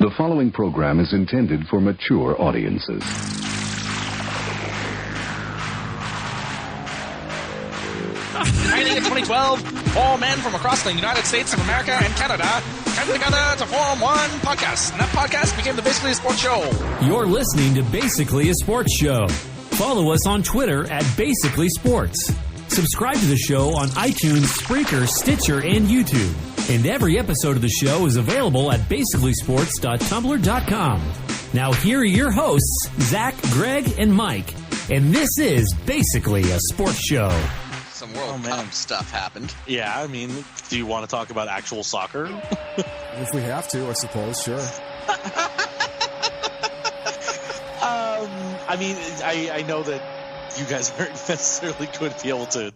The following program is intended for mature audiences. Finally in 2012, four men from across the United States of America and Canada came together to form one podcast, and that podcast became the Basically a Sports Show. You're listening to Basically a Sports Show. Follow us on Twitter at Basically Sports. Subscribe to the show on iTunes, Spreaker, Stitcher, and YouTube. And every episode of the show is available at basicallysports.tumblr.com. Now here are your hosts, Zach, Greg, and Mike. And this is Basically a Sports Show. Some World Cup stuff happened. Yeah, I mean, do you want to talk about actual soccer? If we have to, I suppose, sure. I mean, I know that you guys aren't necessarily going to be able to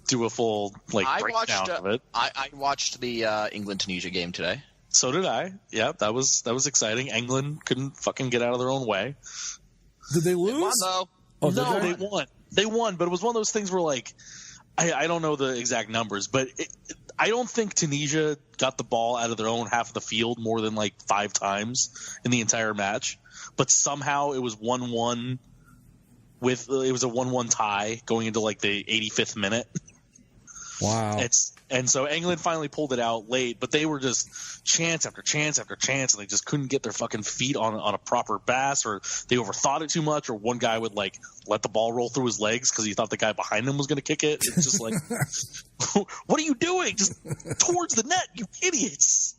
do a full breakdown of it. I watched the England-Tunisia game today. So did I. Yeah, that was exciting. England couldn't fucking get out of their own way. Did they lose? They won, though. Oh, no, they won. They won, but it was one of those things where, I don't know the exact numbers, but I don't think Tunisia got the ball out of their own half of the field more than 5 times in the entire match. But somehow it was 1-1 it was a 1-1 tie going into the 85th minute. Wow. And so England finally pulled it out late, but they were just chance after chance after chance, and they just couldn't get their fucking feet on a proper pass, or they overthought it too much, or one guy would let the ball roll through his legs because he thought the guy behind him was going to kick it. It's just what are you doing? Just towards the net, you idiots!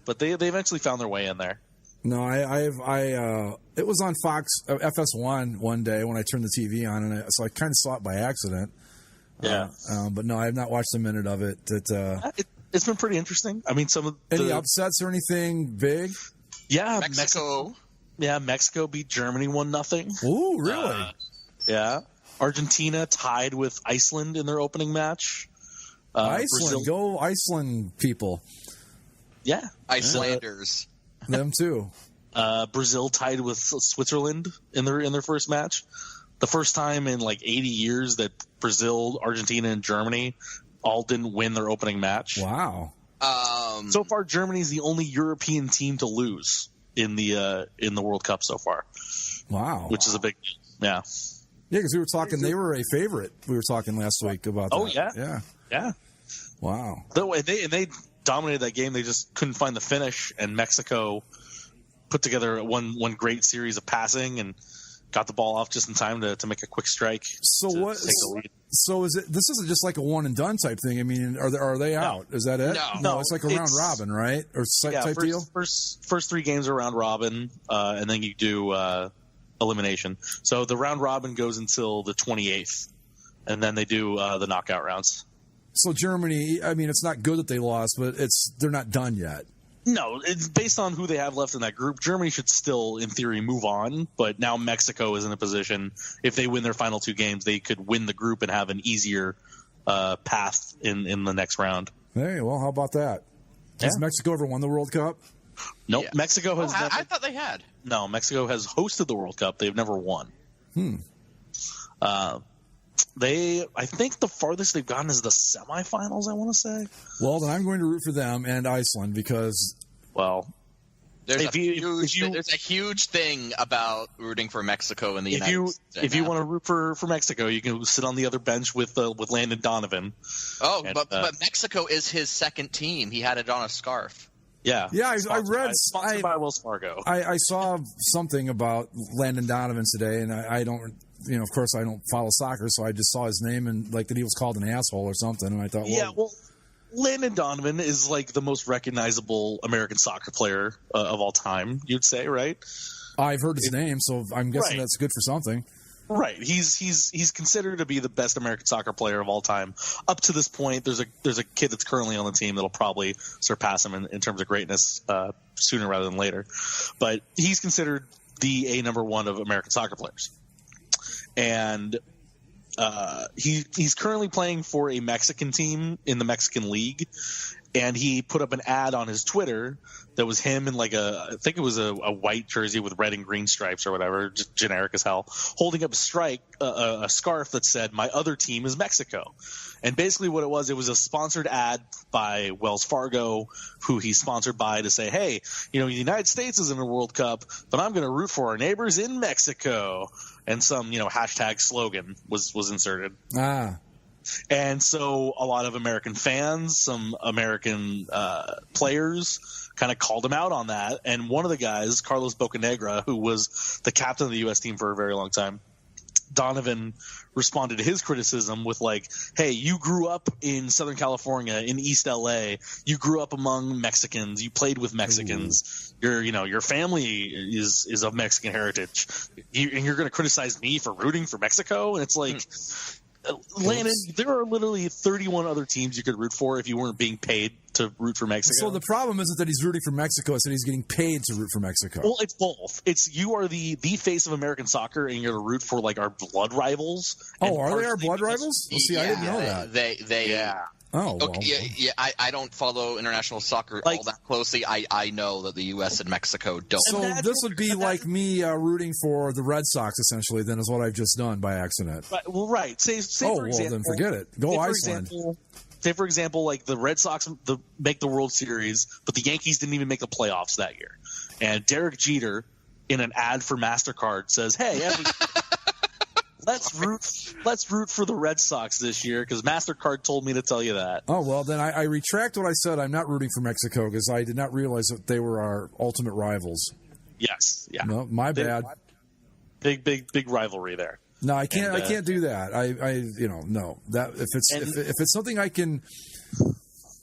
But they eventually found their way in there. No, it was on Fox FS1 one day when I turned the TV on, and so I kind of saw it by accident. Yeah, but no, I have not watched a minute of it. It's been pretty interesting. I mean, any upsets or anything big? Yeah, Mexico. Mexico beat Germany 1-0. Ooh, really? Yeah. Argentina tied with Iceland in their opening match. Iceland, Brazil, go Iceland people. Yeah, Icelanders. Them too. Brazil tied with Switzerland in their first match. The first time in 80 years that Brazil, Argentina, and Germany all didn't win their opening match. Wow. So far, Germany's the only European team to lose in the World Cup so far. Wow. Which is a big deal. Yeah. Yeah, because we were talking, they were a favorite. We were talking last week about that. Oh, yeah. Yeah. Yeah. Wow. They dominated that game. They just couldn't find the finish, and Mexico put together one great series of passing and got the ball off just in time to make a quick strike. So what? So is it? This isn't just like a one and done type thing. I mean, are they out? Is that it? No. It's like a round robin, right? Or type deal. First 3 games are round robin, and then you do elimination. So the round robin goes until the 28th, and then they do the knockout rounds. So Germany, I mean, it's not good that they lost, but they're not done yet. No, it's based on who they have left in that group. Germany should still, in theory, move on. But now Mexico is in a position, if they win their final 2 games, they could win the group and have an easier path in the next round. Hey, well, how about that? Has Mexico ever won the World Cup? Nope. Yeah. Mexico has never. I thought they had. No, Mexico has hosted the World Cup. They've never won. I think the farthest they've gotten is the semifinals, I want to say. Well, then I'm going to root for them and Iceland because, there's a huge thing about rooting for Mexico in the United States. If you want to root for Mexico, you can sit on the other bench with Landon Donovan. Oh, but Mexico is his second team. He had it on a scarf. Yeah. Yeah, I read. Sponsored by Wells Fargo. I saw something about Landon Donovan today, and I don't. Of course, I don't follow soccer, so I just saw his name and that he was called an asshole or something, and I thought, Landon Donovan is the most recognizable American soccer player of all time. You'd say, right? I've heard his name, so I'm guessing that's good for something. Right. He's considered to be the best American soccer player of all time. Up to this point, there's a kid that's currently on the team that'll probably surpass him in terms of greatness sooner rather than later. But he's considered the number 1 of American soccer players. And he's currently playing for a Mexican team in the Mexican League, and he put up an ad on his Twitter that was him in like I think it was a white jersey with red and green stripes or whatever, just generic as hell, holding up a scarf that said, "My other team is Mexico." And basically what it was a sponsored ad by Wells Fargo, who he's sponsored by, to say, hey, the United States is in a World Cup, but I'm going to root for our neighbors in Mexico. And some, hashtag slogan was inserted. And so a lot of American fans, some American players kind of called him out on that. And one of the guys, Carlos Bocanegra, who was the captain of the U.S. team for a very long time, Donovan responded to his criticism with like, hey, you grew up in Southern California, in East LA. You grew up among Mexicans. You played with Mexicans. Your family is of Mexican heritage. And you're going to criticize me for rooting for Mexico? And it's like, Landon, there are literally 31 other teams you could root for if you weren't being paid to root for Mexico. So the problem isn't that he's rooting for Mexico, it's that he's getting paid to root for Mexico. Well, it's both. It's you are the face of American soccer, and you're to root for like our blood rivals. Oh, are they our blood rivals? Well, see, I didn't know that. They yeah. Oh, well. Okay, I don't follow international soccer all that closely. I know that the U.S. and Mexico don't. So this would be like me rooting for the Red Sox, essentially, then is what I've just done by accident. Right. Say for example, then forget it. Go Iceland. Say, for example, like the Red Sox make the World Series, but the Yankees didn't even make the playoffs that year. And Derek Jeter, in an ad for MasterCard, says, hey, let's root for the Red Sox this year because MasterCard told me to tell you that. Oh, well, then I retract what I said. I'm not rooting for Mexico because I did not realize that they were our ultimate rivals. Yes. Yeah. No, my bad. Big rivalry there. No, I can't. I can't do that. No. That if it's something I can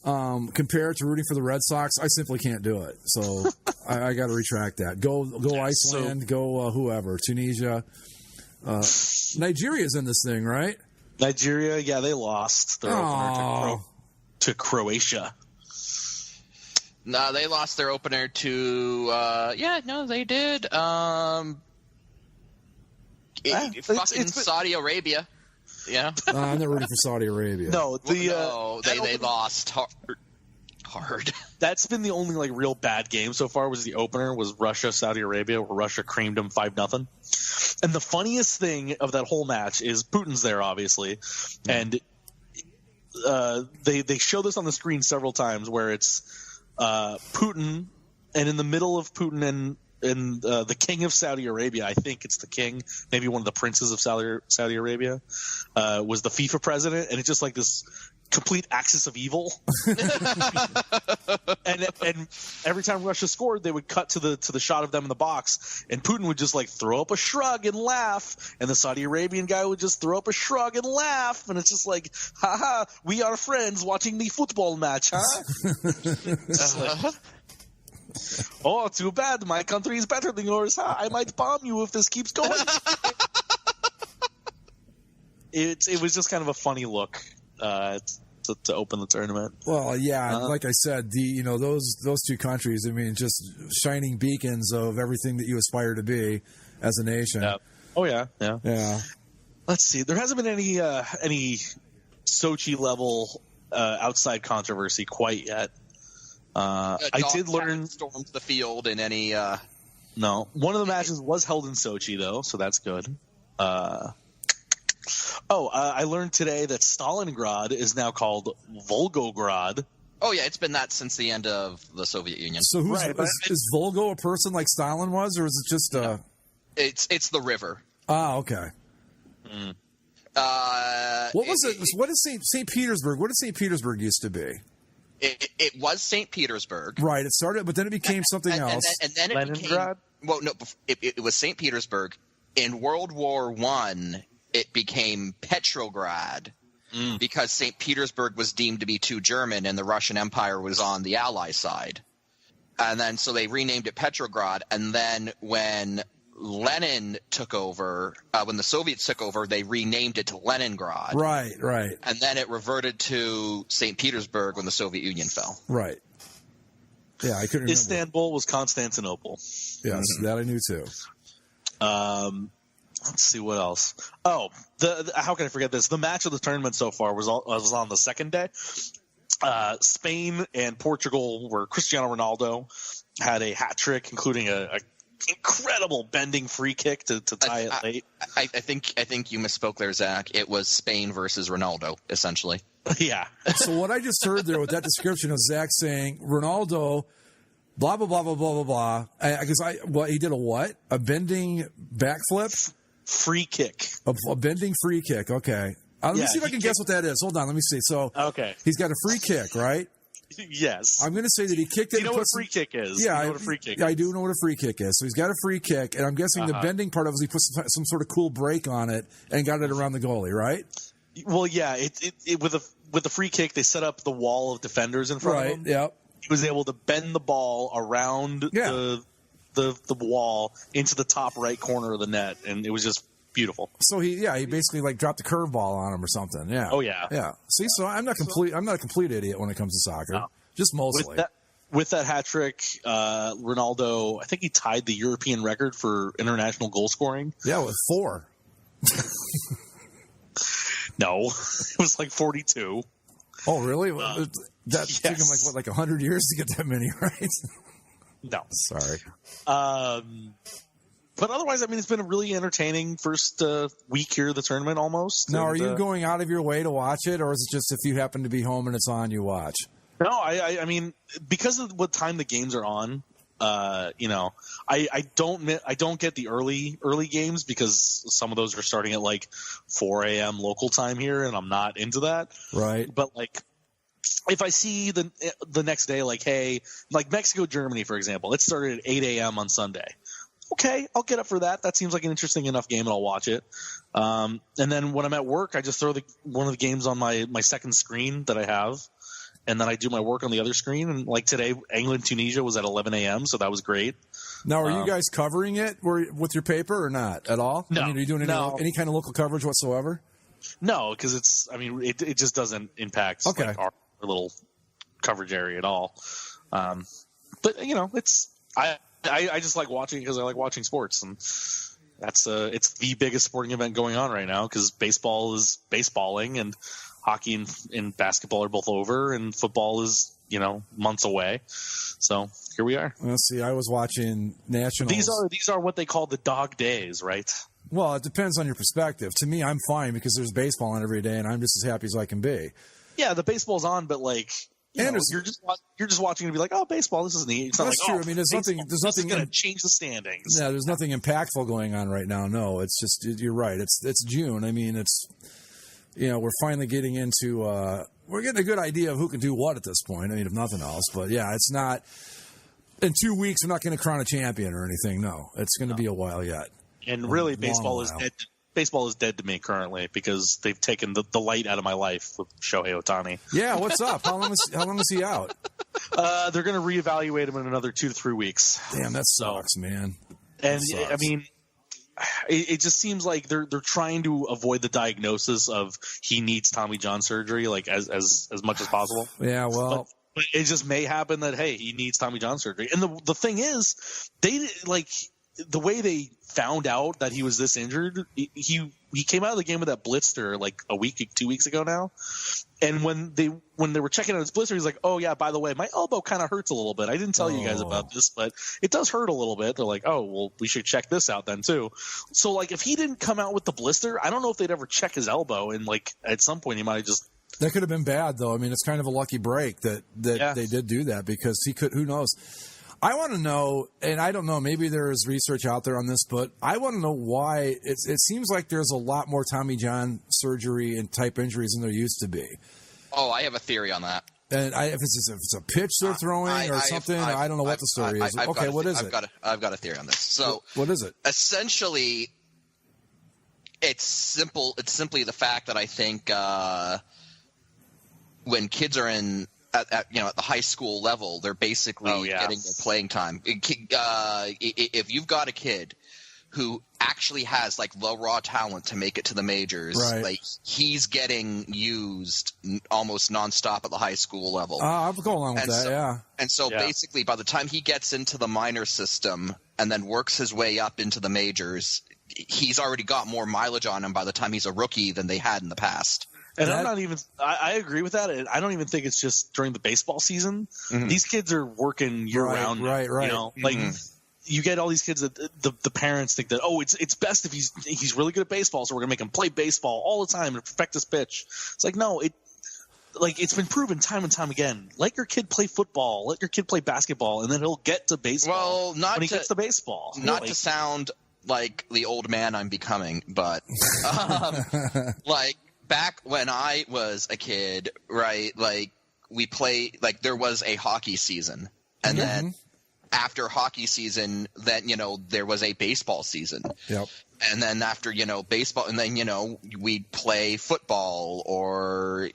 compare to rooting for the Red Sox, I simply can't do it. So I got to retract that. Go Iceland. Go whoever. Tunisia. Nigeria's in this thing, right? Nigeria, yeah, they lost their opener to Croatia. No, they lost their opener to. They did. Saudi Arabia. Yeah. I'm not rooting for Saudi Arabia. No, they lost hard. That's been the only like real bad game so far. Was the opener was Russia Saudi Arabia, where Russia creamed them 5-0. And the funniest thing of that whole match is Putin's there, obviously, and they show this on the screen several times where it's Putin, and in the middle of Putin and the king of Saudi Arabia, I think it's the king, maybe one of the princes of Saudi Arabia, was the FIFA president, and it's just like this complete axis of evil. and every time Russia scored, they would cut to the shot of them in the box, and Putin would just like throw up a shrug and laugh, and the Saudi Arabian guy would just throw up a shrug and laugh, and it's just like, haha, we are friends watching the football match, huh? Oh, too bad. My country is better than yours. Huh? I might bomb you if this keeps going. It was just kind of a funny look to open the tournament. Well, yeah, like I said, those two countries, I mean, just shining beacons of everything that you aspire to be as a nation. Yeah. Oh, yeah. Let's see. There hasn't been any Sochi level outside controversy quite yet. I did learn stormed the field in any. No, one of the matches was held in Sochi though, so that's good. I learned today that Stalingrad is now called Volgograd. Oh yeah, it's been that since the end of the Soviet Union. So is Volgo a person like Stalin was, or is it just It's the river. Ah, okay. What was it? What is St. Petersburg? What did St. Petersburg used to be? It was St. Petersburg. Right. It started, but then it became something else. And then it Leningrad? it was St. Petersburg. In World War I, it became Petrograd because St. Petersburg was deemed to be too German and the Russian Empire was on the Ally side. And then so they renamed it Petrograd. And then when Lenin took over, when the Soviets took over, they renamed it to Leningrad. Right. And then it reverted to St. Petersburg when the Soviet Union fell. Right. Yeah, I couldn't remember. Istanbul was Constantinople. Yes, that I knew too. Let's see what else. Oh, how can I forget this? The match of the tournament so far was on the second day. Spain and Portugal, where Cristiano Ronaldo had a hat trick, including a incredible bending free kick to tie it late. I think you misspoke there, Zach. It was Spain versus Ronaldo, essentially. Yeah. So what I just heard there with that description of Zach saying Ronaldo, blah blah blah blah blah blah blah. Because he did a bending backflip, free kick, a bending free kick. Okay, let me see if I can guess what that is. Hold on, let me see. So okay, he's got a free kick, right? Yes. I'm going to say that he kicked it. You know what a free kick is? Yeah, you know what a free kick is? I do know what a free kick is. So he's got a free kick, and I'm guessing the bending part of it is he put some sort of cool break on it and got it around the goalie, right? Well, yeah. It with the free kick, they set up the wall of defenders in front of him. Yep. He was able to bend the ball around the wall into the top right corner of the net, and it was just beautiful. So he basically like dropped a curveball on him or something. Yeah. Oh yeah. Yeah. See, so I'm not a complete idiot when it comes to soccer. No. Just mostly. With that hat trick, Ronaldo, I think he tied the European record for international goal scoring. Yeah, with 4. No, it was like 42. Oh, really? That took him like 100 years to get that many, right? No. Sorry. But otherwise, I mean, it's been a really entertaining first week here of the tournament almost. Now, are you going out of your way to watch it, or is it just if you happen to be home and it's on, you watch? No, I mean, because of what time the games are on, I don't get the early games because some of those are starting at like 4 a.m. local time here, and I'm not into that. Right. But like, if I see the next day, like, hey, like Mexico, Germany, for example, it started at 8 a.m. on Sunday. Okay, I'll get up for that. That seems like an interesting enough game, and I'll watch it. And then when I'm at work, I just throw one of the games on my second screen that I have. And then I do my work on the other screen. And like today, England-Tunisia was at 11 a.m., so that was great. Now, are you guys covering it with your paper or not at all? No. I mean, are you doing any kind of local coverage whatsoever? No, because it just doesn't impact like our little coverage area at all. But, I just like watching because I like watching sports. And it's the biggest sporting event going on right now because baseball is baseballing and hockey and basketball are both over, and football is, months away. So here we are. Let's see. I was watching Nationals. These are what they call the dog days, right? Well, it depends on your perspective. To me, I'm fine because there's baseball on every day, and I'm just as happy as I can be. Yeah, the baseball's on, but like, you're just watching and be like, oh, baseball, this is neat. It's not that's true. I mean, there's nothing going to change the standings. Yeah, there's nothing impactful going on right now. No, it's just you're right. It's June. I mean, it's. We're finally getting into we're getting a good idea of who can do what at this point. I mean, if nothing else. But, yeah, it's not – in 2 weeks we're not going to crown a champion or anything. No, it's going to be a while yet. And really baseball is dead. Baseball is dead to me currently because they've taken the light out of my life with Shohei Ohtani. Yeah, what's up? How long is he out? They're going to reevaluate him in another 2 to 3 weeks. Damn, that sucks, man. And, I mean – it just seems like they're trying to avoid the diagnosis of he needs Tommy John surgery like as much as possible. Yeah, well, but it just may happen that hey, he needs Tommy John surgery. And the thing is, they like the way they found out that he was this injured. He came out of the game with that blister like 2 weeks ago now. And when they were checking out his blister, he's like, "Oh yeah, by the way, my elbow kind of hurts a little bit. I didn't tell you guys about this, but it does hurt a little bit." They're like, "Oh, well, we should check this out then too." So like, if he didn't come out with the blister, I don't know if they'd ever check his elbow. And like, at some point, he might have just. That could have been bad, though. I mean, it's kind of a lucky break that they did do that because he could. Who knows? I want to know, and I don't know, maybe there is research out there on this, but I want to know why it seems like there's a lot more Tommy John surgery and type injuries than there used to be. Oh, I have a theory on that. And if it's a pitch they're throwing or something, I don't know what the story is. Okay, what is it? I've got a theory on this. So, what is it? Essentially, it's simple. It's simply the fact that I think when kids are at the high school level, they're basically getting their playing time. If you've got a kid who actually has like low raw talent to make it to the majors, right. Like he's getting used almost nonstop at the high school level. I'll go along with that. Yeah. And so basically, by the time he gets into the minor system and then works his way up into the majors, he's already got more mileage on him by the time he's a rookie than they had in the past. And I'm not even – I agree with that. I don't even think it's just during the baseball season. Mm-hmm. These kids are working year-round. Right. You know? Like you get all these kids that the parents think that, it's best if he's really good at baseball, so we're going to make him play baseball all the time and perfect his pitch. It's like, no, it's been proven time and time again. Let your kid play football. Let your kid play basketball, and then he'll get to baseball when he gets to baseball. Not to sound like the old man I'm becoming, but like – back when I was a kid, right, like we play, like there was a hockey season, and then after hockey season, then, there was a baseball season. Yep. And then after, baseball, and then, we'd play football or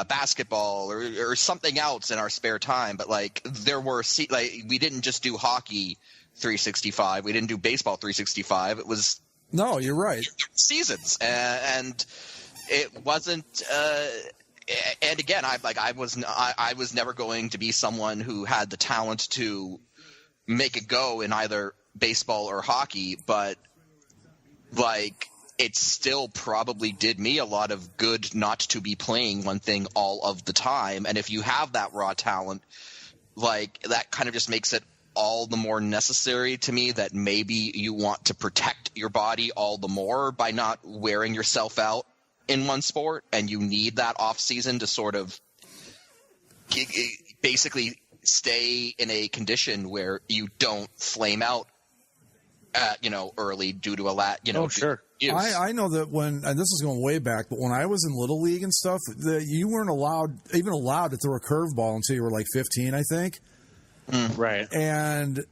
basketball or something else in our spare time. But like there were, we didn't just do hockey 365. We didn't do baseball 365. It was. No, you're right. Seasons. And it wasn't, and again, I was never going to be someone who had the talent to make a go in either baseball or hockey, but like it still probably did me a lot of good not to be playing one thing all of the time. And if you have that raw talent, like that kind of just makes it all the more necessary to me that maybe you want to protect your body all the more by not wearing yourself out in one sport, and you need that off season to sort of basically stay in a condition where you don't flame out early due to sure. I know that and this is going way back, but when I was in Little League and stuff, you weren't allowed to throw a curveball until you were like 15, I think. Right. And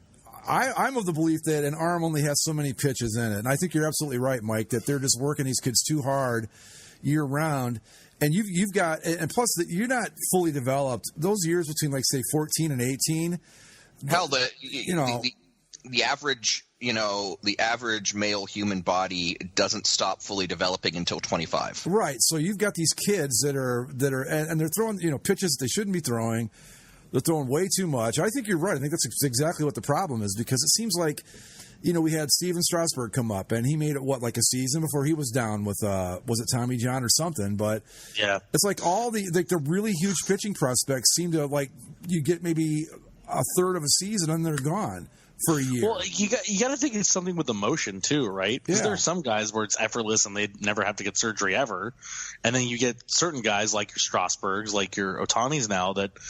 I'm of the belief that an arm only has so many pitches in it. And I think you're absolutely right, Mike, that they're just working these kids too hard year round. And you've got, and plus that you're not fully developed. Those years between like say 14 and 18. Hell, the average male human body doesn't stop fully developing until 25. Right. So you've got these kids that are and they're throwing pitches that they shouldn't be throwing. They're throwing way too much. I think you're right. I think that's exactly what the problem is, because it seems like, we had Steven Strasburg come up, and he made it, like a season before he was down with, was it Tommy John or something? But yeah, it's like all the really huge pitching prospects seem to, like, you get maybe a third of a season and they're gone for a year. Well, you got to think it's something with emotion too, right? Because there are some guys where it's effortless and they never have to get surgery ever. And then you get certain guys like your Strasburgs, like your Otanis now that –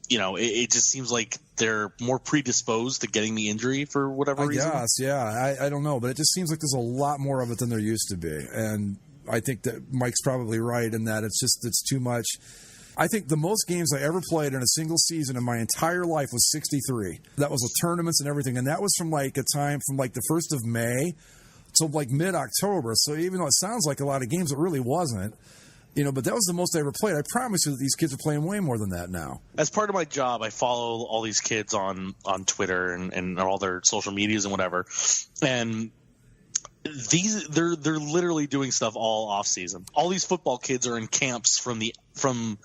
it just seems like they're more predisposed to getting the injury for whatever reason. Yes, yeah. I don't know, but it just seems like there's a lot more of it than there used to be. And I think that Mike's probably right in that it's too much. I think the most games I ever played in a single season in my entire life was 63. That was with tournaments and everything. And that was from like a time from like the 1st of May to like mid-October. So even though it sounds like a lot of games, it really wasn't. But that was the most I ever played. I promise you that these kids are playing way more than that now. As part of my job, I follow all these kids on Twitter and all their social medias and whatever. And they're literally doing stuff all off season. All these football kids are in camps from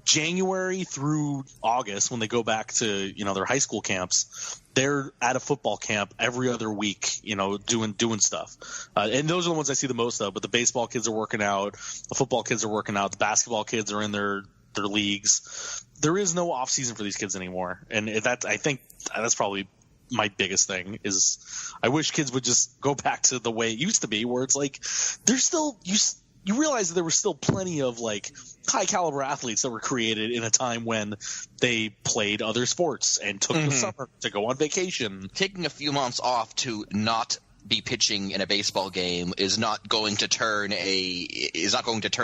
January through August when they go back to their high school camps. They're at a football camp every other week, doing stuff. And those are the ones I see the most of. But the baseball kids are working out. The football kids are working out. The basketball kids are in their leagues. There is no off season for these kids anymore. And I think that's probably my biggest thing is I wish kids would just go back to the way it used to be, where it's like there's still you realize that there were still plenty of like high caliber athletes that were created in a time when they played other sports and took the summer to go on vacation. Taking a few months off to not be pitching in a baseball game is not going to turn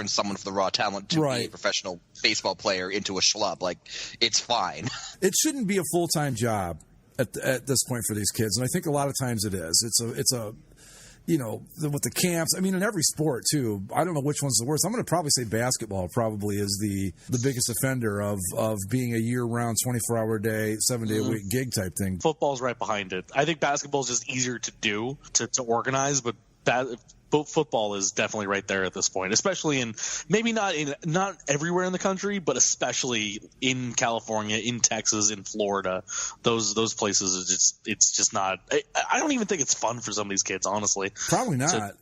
someone with the raw talent to be a professional baseball player into a schlub. Like, it's fine. It shouldn't be a full-time job at this point for these kids, and I think a lot of times it is. It's a with the camps, I mean, in every sport, too, I don't know which one's the worst. I'm going to probably say basketball probably is the biggest offender of being a year-round, 24-hour-a-day, 7-day-a-week gig type thing. Football's right behind it. I think basketball is just easier to do, to organize, but football is definitely right there at this point, especially in maybe not everywhere in the country, but especially in California, in Texas, in Florida. Those places are it's just not. I don't even think it's fun for some of these kids, honestly. Probably not.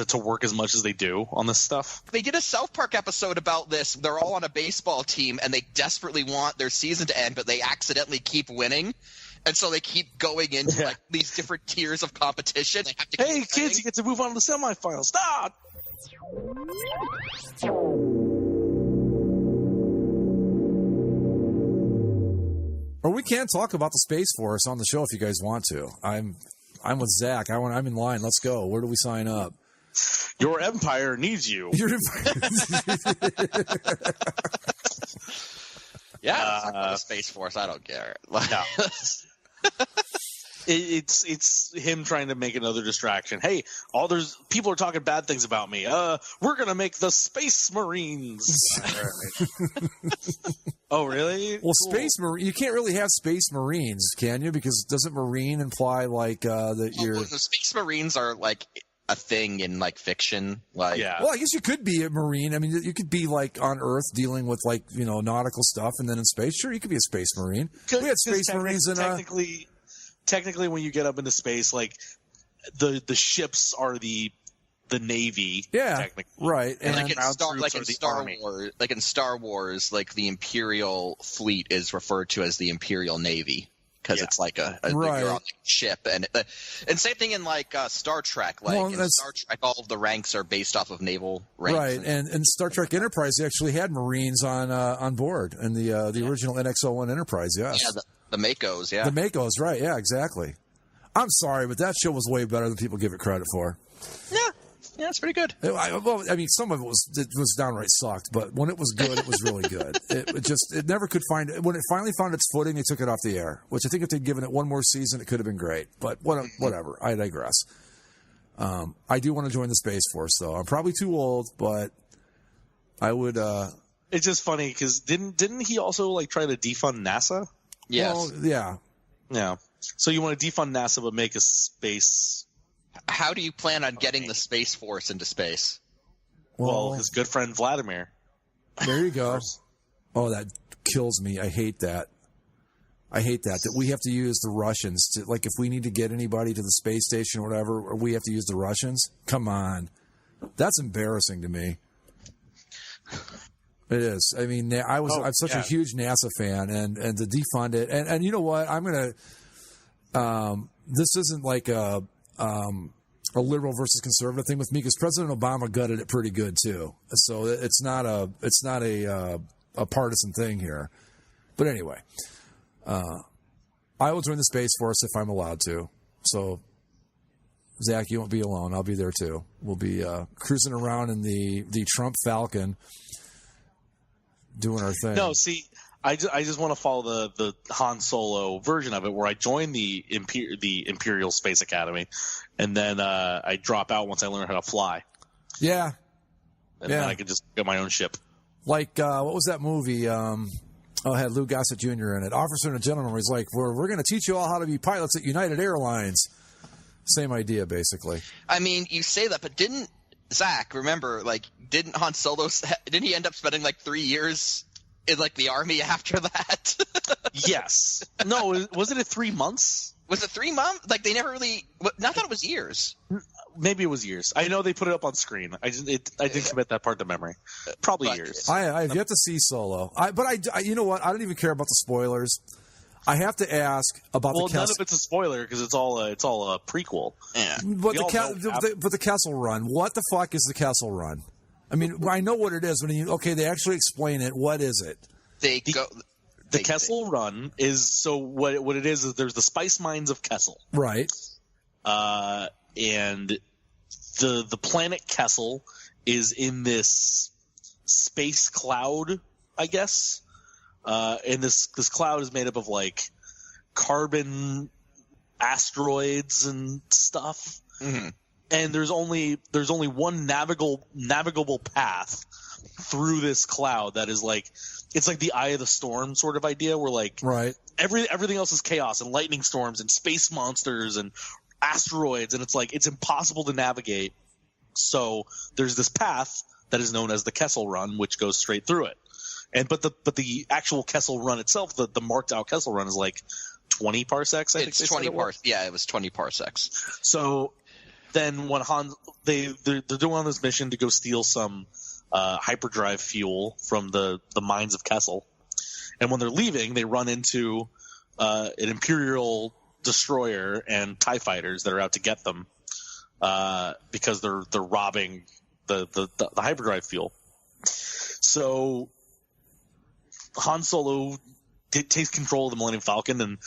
to work as much as they do on this stuff. They did a South Park episode about this. They're all on a baseball team, and they desperately want their season to end, but they accidentally keep winning. And so they keep going into like these different tiers of competition. They have to hey, kids, you get to move on to the semifinals. Stop! Or we can talk about the Space Force on the show if you guys want to. I'm with Zach. I'm in line. Let's go. Where do we sign up? Your empire needs you. Yeah, the Space Force. I don't care. No. It's him trying to make another distraction. Hey, people are talking bad things about me. We're gonna make the Space Marines. Oh, really? Well, cool. Space Marine. You can't really have Space Marines, can you? Because doesn't Marine imply like that you're? Well, the Space Marines are like a thing in like fiction. Like, yeah. Well, I guess you could be a Marine. I mean, you could be like on Earth dealing with like nautical stuff, and then in space, sure, you could be a Space Marine. We had Space Marines in technically, when you get up into space, like the ships are the Navy. Yeah, right. And like in Star Wars, like the Imperial fleet is referred to as the Imperial Navy because it's like you're on a ship, and same thing in like Star Trek. Like in Star Trek, all of the ranks are based off of naval ranks. Right, and Star Trek Enterprise they actually had Marines on board in the original NX-01 Enterprise. Yes. Yeah, the Makos. Yeah, the Makos. Right. Yeah, exactly. I'm sorry, but that show was way better than people give it credit for. Yeah, it's pretty good. I mean, some of it was downright sucked, but when it was good, it was really good. It never could find when it finally found its footing, they took it off the air. Which I think if they'd given it one more season, it could have been great. But whatever. I digress. I do want to join the Space Force, though. I'm probably too old, but I would. It's just funny because didn't he also like try to defund NASA? Yes. Well, yeah. Yeah. So you want to defund NASA but make a space. How do you plan on getting the Space Force into space? Well, his good friend Vladimir. There you go. Oh, that kills me. I hate that. That we have to use the Russians to, like, if we need to get anybody to the space station or whatever, or we have to use the Russians. Come on. That's embarrassing to me. It is. I mean, I'm such a huge NASA fan, and to defund it, and you know what? I'm gonna. This isn't like a liberal versus conservative thing with me because President Obama gutted it pretty good too. So it's not a partisan thing here. But anyway, I will join the Space Force if I'm allowed to. So Zach, you won't be alone. I'll be there too. We'll be cruising around in the Trump Falcon, doing our thing. No, see, I just want to follow the Han Solo version of it, where I join the Imperial Space Academy, and then I drop out once I learn how to fly. Yeah, and then I can just get my own ship. Like what was that movie? It had Lou Gossett Jr. in it. Officer and a Gentleman. Where he's like, we're going to teach you all how to be pilots at United Airlines. Same idea, basically. I mean, you say that, but didn't Zach remember? Like, didn't Han Solo? Didn't he end up spending like 3 years in like the army after that? Yes. No, wasn't it 3 months? Was it 3 months? Like they never really. I thought it was years. Maybe it was years. I know they put it up on screen. I didn't commit that part to memory. Probably years. I've yet to see Solo. But you know what? I don't even care about the spoilers. I have to ask about the Kessel. None of it's a spoiler because it's all a prequel. Yeah. But the Kessel Run. What the fuck is the Kessel Run? I mean, I know what it is. They actually explain it. What is it? The Kessel Run is what it is there's the spice mines of Kessel. Right. And the planet Kessel is in this space cloud, I guess. And this cloud is made up of like carbon asteroids and stuff. Mm-hmm. And there's only one navigable path through this cloud that is like it's like the eye of the storm sort of idea where like everything else is chaos and lightning storms and space monsters and asteroids, and it's like it's impossible to navigate. So there's this path that is known as the Kessel Run, which goes straight through it. But the actual Kessel Run itself, the marked out Kessel Run is like 20 parsecs. I think it's 20 parsecs. Yeah, it was 20 parsecs. So then when they're doing on this mission to go steal some hyperdrive fuel from the mines of Kessel, and when they're leaving, they run into an Imperial destroyer and TIE fighters that are out to get them because they're robbing the hyperdrive fuel. So Han Solo takes control of the Millennium Falcon and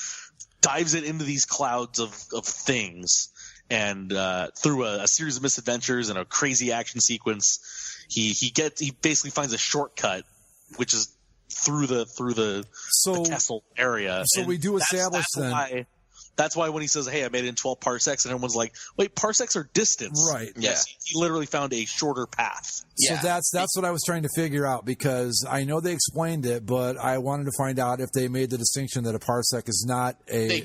dives it into these clouds of things. And through a series of misadventures and a crazy action sequence, he basically finds a shortcut, which is through the Kessel area. So we do establish That's why when he says, "Hey, I made it in 12 parsecs," and everyone's like, "Wait, parsecs are distance." Right. Yes. Yeah. He literally found a shorter path. So that's what I was trying to figure out, because I know they explained it, but I wanted to find out if they made the distinction that a parsec is not a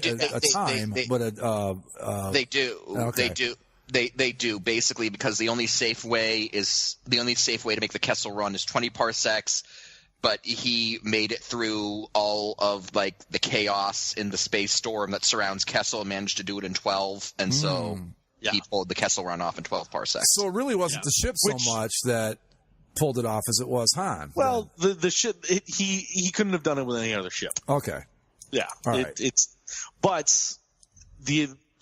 time, but a. They do. Okay. They do. They do, basically, because the only safe way to make the Kessel Run is 20 parsecs. But he made it through all of like the chaos in the space storm that surrounds Kessel and managed to do it in 12, and so he pulled the Kessel Run off in 12 parsecs. So it really wasn't the ship so much that pulled it off as it was Han. Well, the ship, he couldn't have done it with any other ship. Okay. Yeah. All right.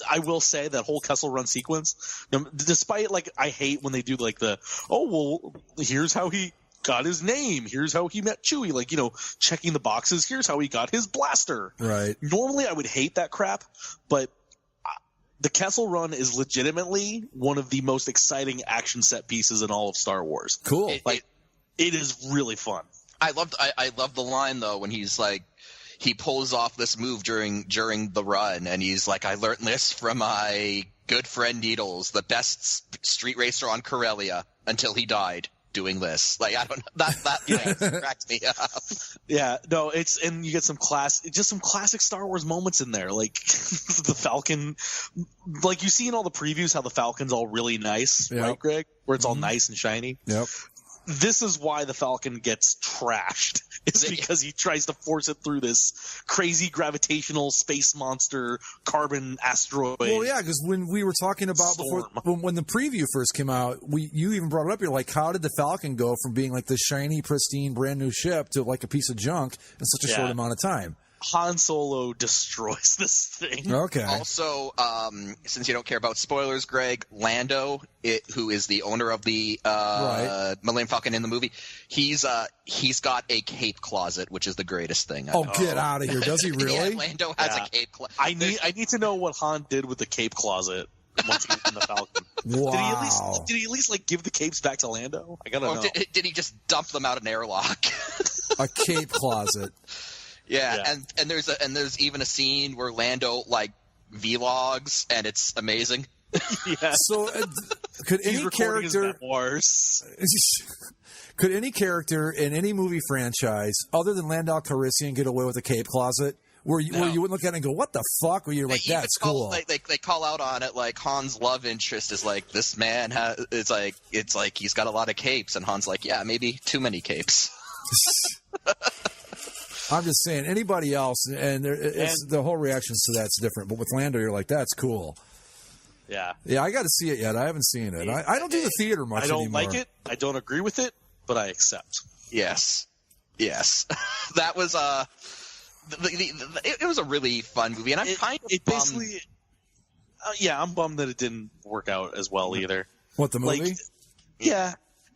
I will say that whole Kessel Run sequence, despite like I hate when they do like here's how he got his name, here's how he met Chewie, like, checking the boxes, here's how he got his blaster. Right. Normally I would hate that crap, but the Kessel Run is legitimately one of the most exciting action set pieces in all of Star Wars. Cool. It is really fun. I love the line though when he's like, he pulls off this move during the run, and he's like, "I learned this from my good friend Needles, the best street racer on Corellia, until he died doing this." Like, I don't know, that cracks me up. Yeah, no, and you get some classic Star Wars moments in there, like the Falcon, like you see in all the previews how the Falcon's all really nice, right, Greg? Where it's all nice and shiny. Yep. This is why the Falcon gets trashed. It's because he tries to force it through this crazy gravitational space monster carbon asteroid. Well, yeah, because when we were talking about when the preview first came out, you even brought it up. You're like, how did the Falcon go from being like this shiny, pristine, brand new ship to like a piece of junk in such a short amount of time? Han Solo destroys this thing. Okay. Also, since you don't care about spoilers, Greg, Lando, who is the owner of the Millennium Falcon in the movie, he's got a cape closet, which is the greatest thing. Get out of here! Does he really? Yeah, Lando has a cape closet. I need to know what Han did with the cape closet once he was in the Falcon. Wow. Did he at least like give the capes back to Lando? I gotta know. Did he just dump them out an airlock? A cape closet. Yeah, and there's even a scene where Lando like vlogs, and it's amazing. Yeah. So could any character could any character in any movie franchise other than Lando Calrissian get away with a cape closet? Where you wouldn't look at it and go, "What the fuck?" Where you're like, "That's cool." They call out on it, like Han's love interest is like, this man it's like he's got a lot of capes, and Han's like, yeah, maybe too many capes. I'm just saying, anybody else, and the whole reactions to that's different. But with Lando, you're like, that's cool. Yeah. Yeah, I got to see it yet. I haven't seen it. I don't do the theater much anymore. I don't like it. I don't agree with it, but I accept. Yes. That was it was a really fun movie, and I'm kind of bummed. I'm bummed that it didn't work out as well either. What, the movie?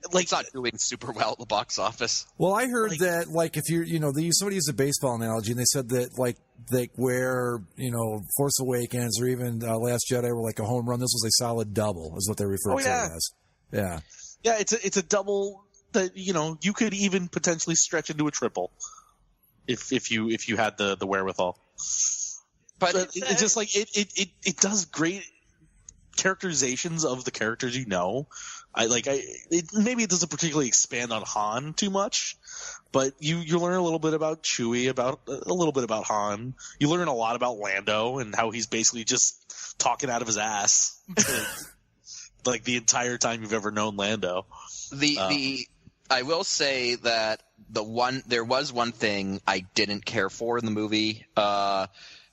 It's not doing super well at the box office. Well, I heard that, like, if somebody used a baseball analogy, and they said that, like where, Force Awakens or even Last Jedi were like a home run, this was a solid double, is what they refer to it as. Yeah. Yeah, it's a double that, you could even potentially stretch into a triple if you had the wherewithal. But it's just like, it does great characterizations of the characters maybe it doesn't particularly expand on Han too much, but you learn a little bit about Chewie, a little bit about Han. You learn a lot about Lando and how he's basically just talking out of his ass, like the entire time you've ever known Lando. I will say that there was one thing I didn't care for in the movie.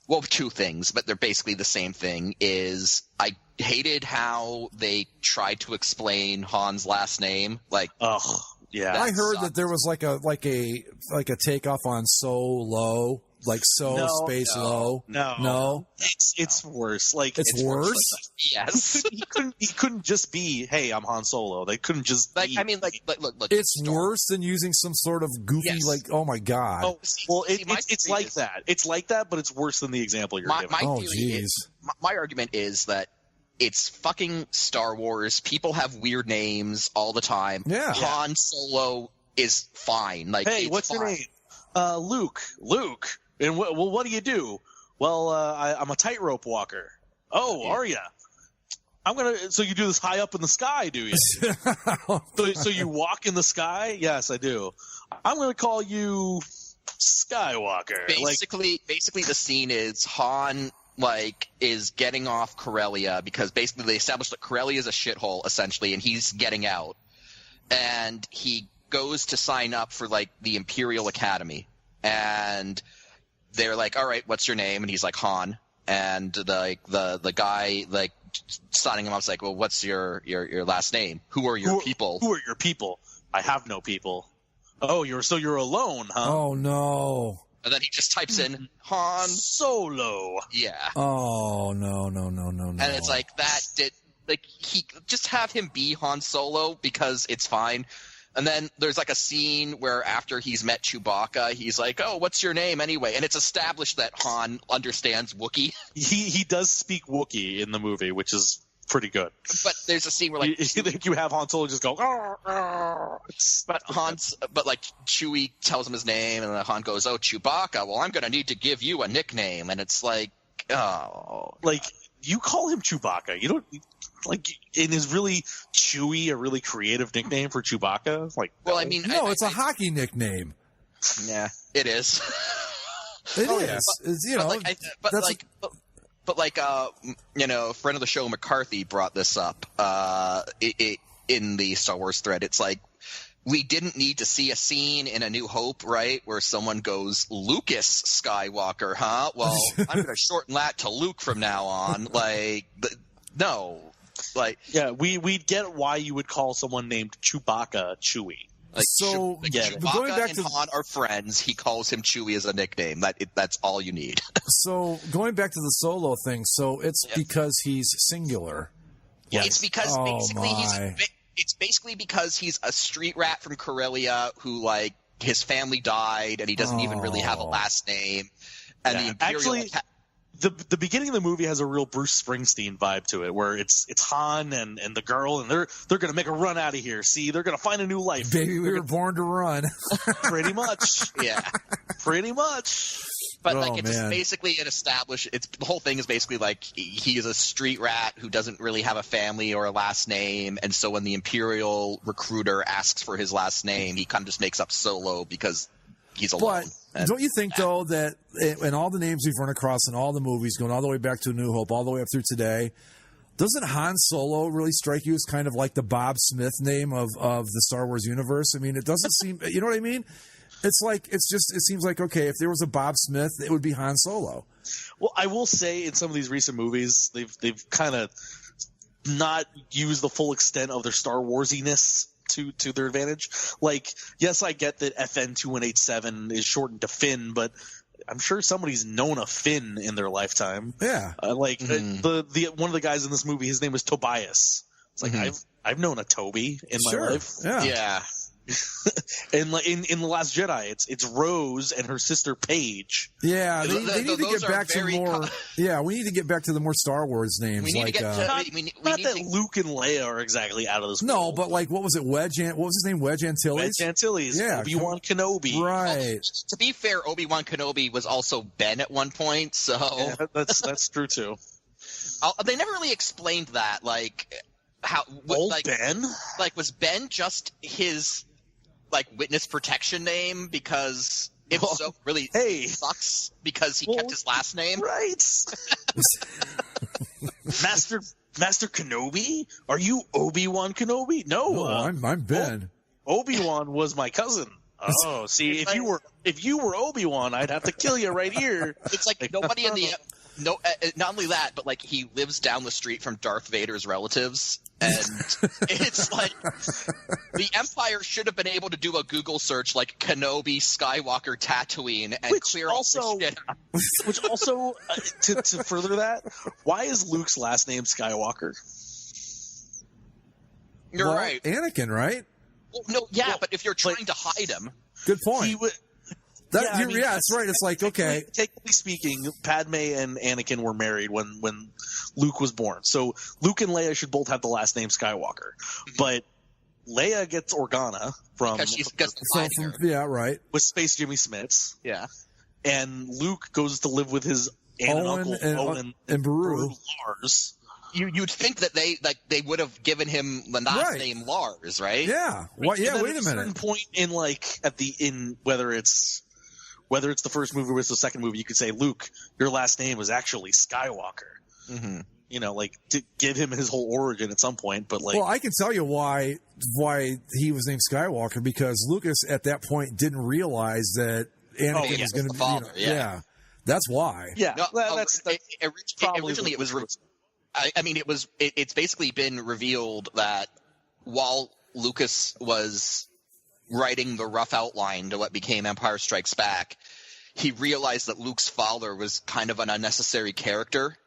Well, two things, but they're basically the same thing. Is I hated how they tried to explain Han's last name. Like, yeah. I heard that there was like a takeoff on Solo, like space low. No. It's worse. Like it's worse. Yes. he couldn't just be, hey, I'm Han Solo. They couldn't just like. be, I mean, look. It's worse than using some sort of goofy, like, oh my god. Oh, well, it's like that. It's like that, but it's worse than the example you're giving. My argument is that it's fucking Star Wars. People have weird names all the time. Yeah. Han Solo is fine. Like, hey, what's your name? Luke. And what do you do? Well, I'm a tightrope walker. Oh, are ya? So you do this high up in the sky, do you? so you walk in the sky? Yes, I do. I'm going to call you Skywalker. Basically, the scene is Han is getting off Corellia because basically they established that Corellia is a shithole essentially, and he's getting out, and he goes to sign up for the Imperial Academy, and they're like, all right, what's your name? And he's like, Han. And the guy signing him up is like, well, what's your last name? Who are your people? Who are your people? I have no people. Oh, you're alone, huh? Oh no. And then he just types in Han Solo. Yeah. Oh no. And it's like that he just have him be Han Solo because it's fine. And then there's a scene where after he's met Chewbacca, he's like, "Oh, what's your name anyway?" And it's established that Han understands Wookiee. He does speak Wookiee in the movie, which is pretty good. But there's a scene where you have Han Solo just go, but Chewie tells him his name, and then Han goes, "Oh, Chewbacca. Well, I'm going to need to give you a nickname." And it's you call him Chewbacca. You don't and is really Chewie a really creative nickname for Chewbacca? It's a hockey nickname. Yeah, it is. It is. A friend of the show McCarthy brought this up in the Star Wars thread. It's like, we didn't need to see a scene in A New Hope, right, where someone goes, Lucas Skywalker, huh? Well, I'm going to shorten that to Luke from now on. No. We'd get why you would call someone named Chewbacca Chewie. Going back to Han are friends. He calls him Chewie as a nickname. That's all you need. So going back to the Solo thing, so it's because he's singular. Yes. It's because because he's a street rat from Corellia who his family died and he doesn't even really have a last name. And the Imperial the beginning of the movie has a real Bruce Springsteen vibe to it, where it's Han and the girl, and they're going to make a run out of here. See, they're going to find a new life. Baby, we were born to run. Pretty much. Yeah. Pretty much. But it's basically an established. The whole thing is basically he is a street rat who doesn't really have a family or a last name, and so when the Imperial recruiter asks for his last name, he kind of just makes up Solo because he's alone. But don't you think though that in all the names we've run across in all the movies, going all the way back to A New Hope, all the way up through today, doesn't Han Solo really strike you as kind of like the Bob Smith name of the Star Wars universe? I mean, it doesn't seem. You know what I mean? It seems like, okay, if there was a Bob Smith, it would be Han Solo. Well, I will say in some of these recent movies, they've kind of not used the full extent of their Star Warsiness to their advantage. Yes, I get that FN 2187 is shortened to Finn, but I'm sure somebody's known a Finn in their lifetime. Yeah. The one of the guys in this movie, his name was Tobias. It's I've known a Toby in my life. Yeah. And in The Last Jedi, it's Rose and her sister Paige. Yeah, they need to get back to more. Yeah, we need to get back to the more Star Wars names. Not that Luke and Leia are exactly out of this. No, but what was it? What was his name? Wedge Antilles. Wedge Antilles. Yeah, Obi-Wan Kenobi. Right. To be fair, Obi-Wan Kenobi was also Ben at one point, so that's true too. They never really explained that, Ben? Was Ben just his witness protection name? Because if so, really sucks because he kept his last name. Right. Master Kenobi? Are you Obi-Wan Kenobi? No, I'm Ben. Obi-Wan was my cousin. Oh, see, if you were Obi-Wan, I'd have to kill you right here. It's like nobody in the not only that, but like he lives down the street from Darth Vader's relatives, and it's like the Empire should have been able to do a Google search like Kenobi, Skywalker, Tatooine, and clear all the shit out. Which also, to further that, why is Luke's last name Skywalker? You're right. Anakin, right? Well, no, yeah, but if you're trying to hide him, good point. He would. It's right. It's like, okay. Technically speaking, Padme and Anakin were married when Luke was born. So Luke and Leia should both have the last name Skywalker. But Leia gets Organa from right. with Space Jimmy Smits. Yeah. And Luke goes to live with his aunt and uncle, Owen and Beru. Lars. You'd think that they would have given him the last name Lars, right? Yeah. Wait a minute. At a certain point in whether it's the first movie or it's the second movie, you could say, Luke, your last name was actually Skywalker. Mm-hmm. You know, like to give him his whole origin at some point. But like, well, I can tell you why he was named Skywalker, because Lucas at that point didn't realize that Anakin was going to be father. That's why. Yeah, no, that's originally it was. I mean, it's basically been revealed that while Lucas was writing the rough outline to what became Empire Strikes Back, he realized that Luke's father was kind of an unnecessary character,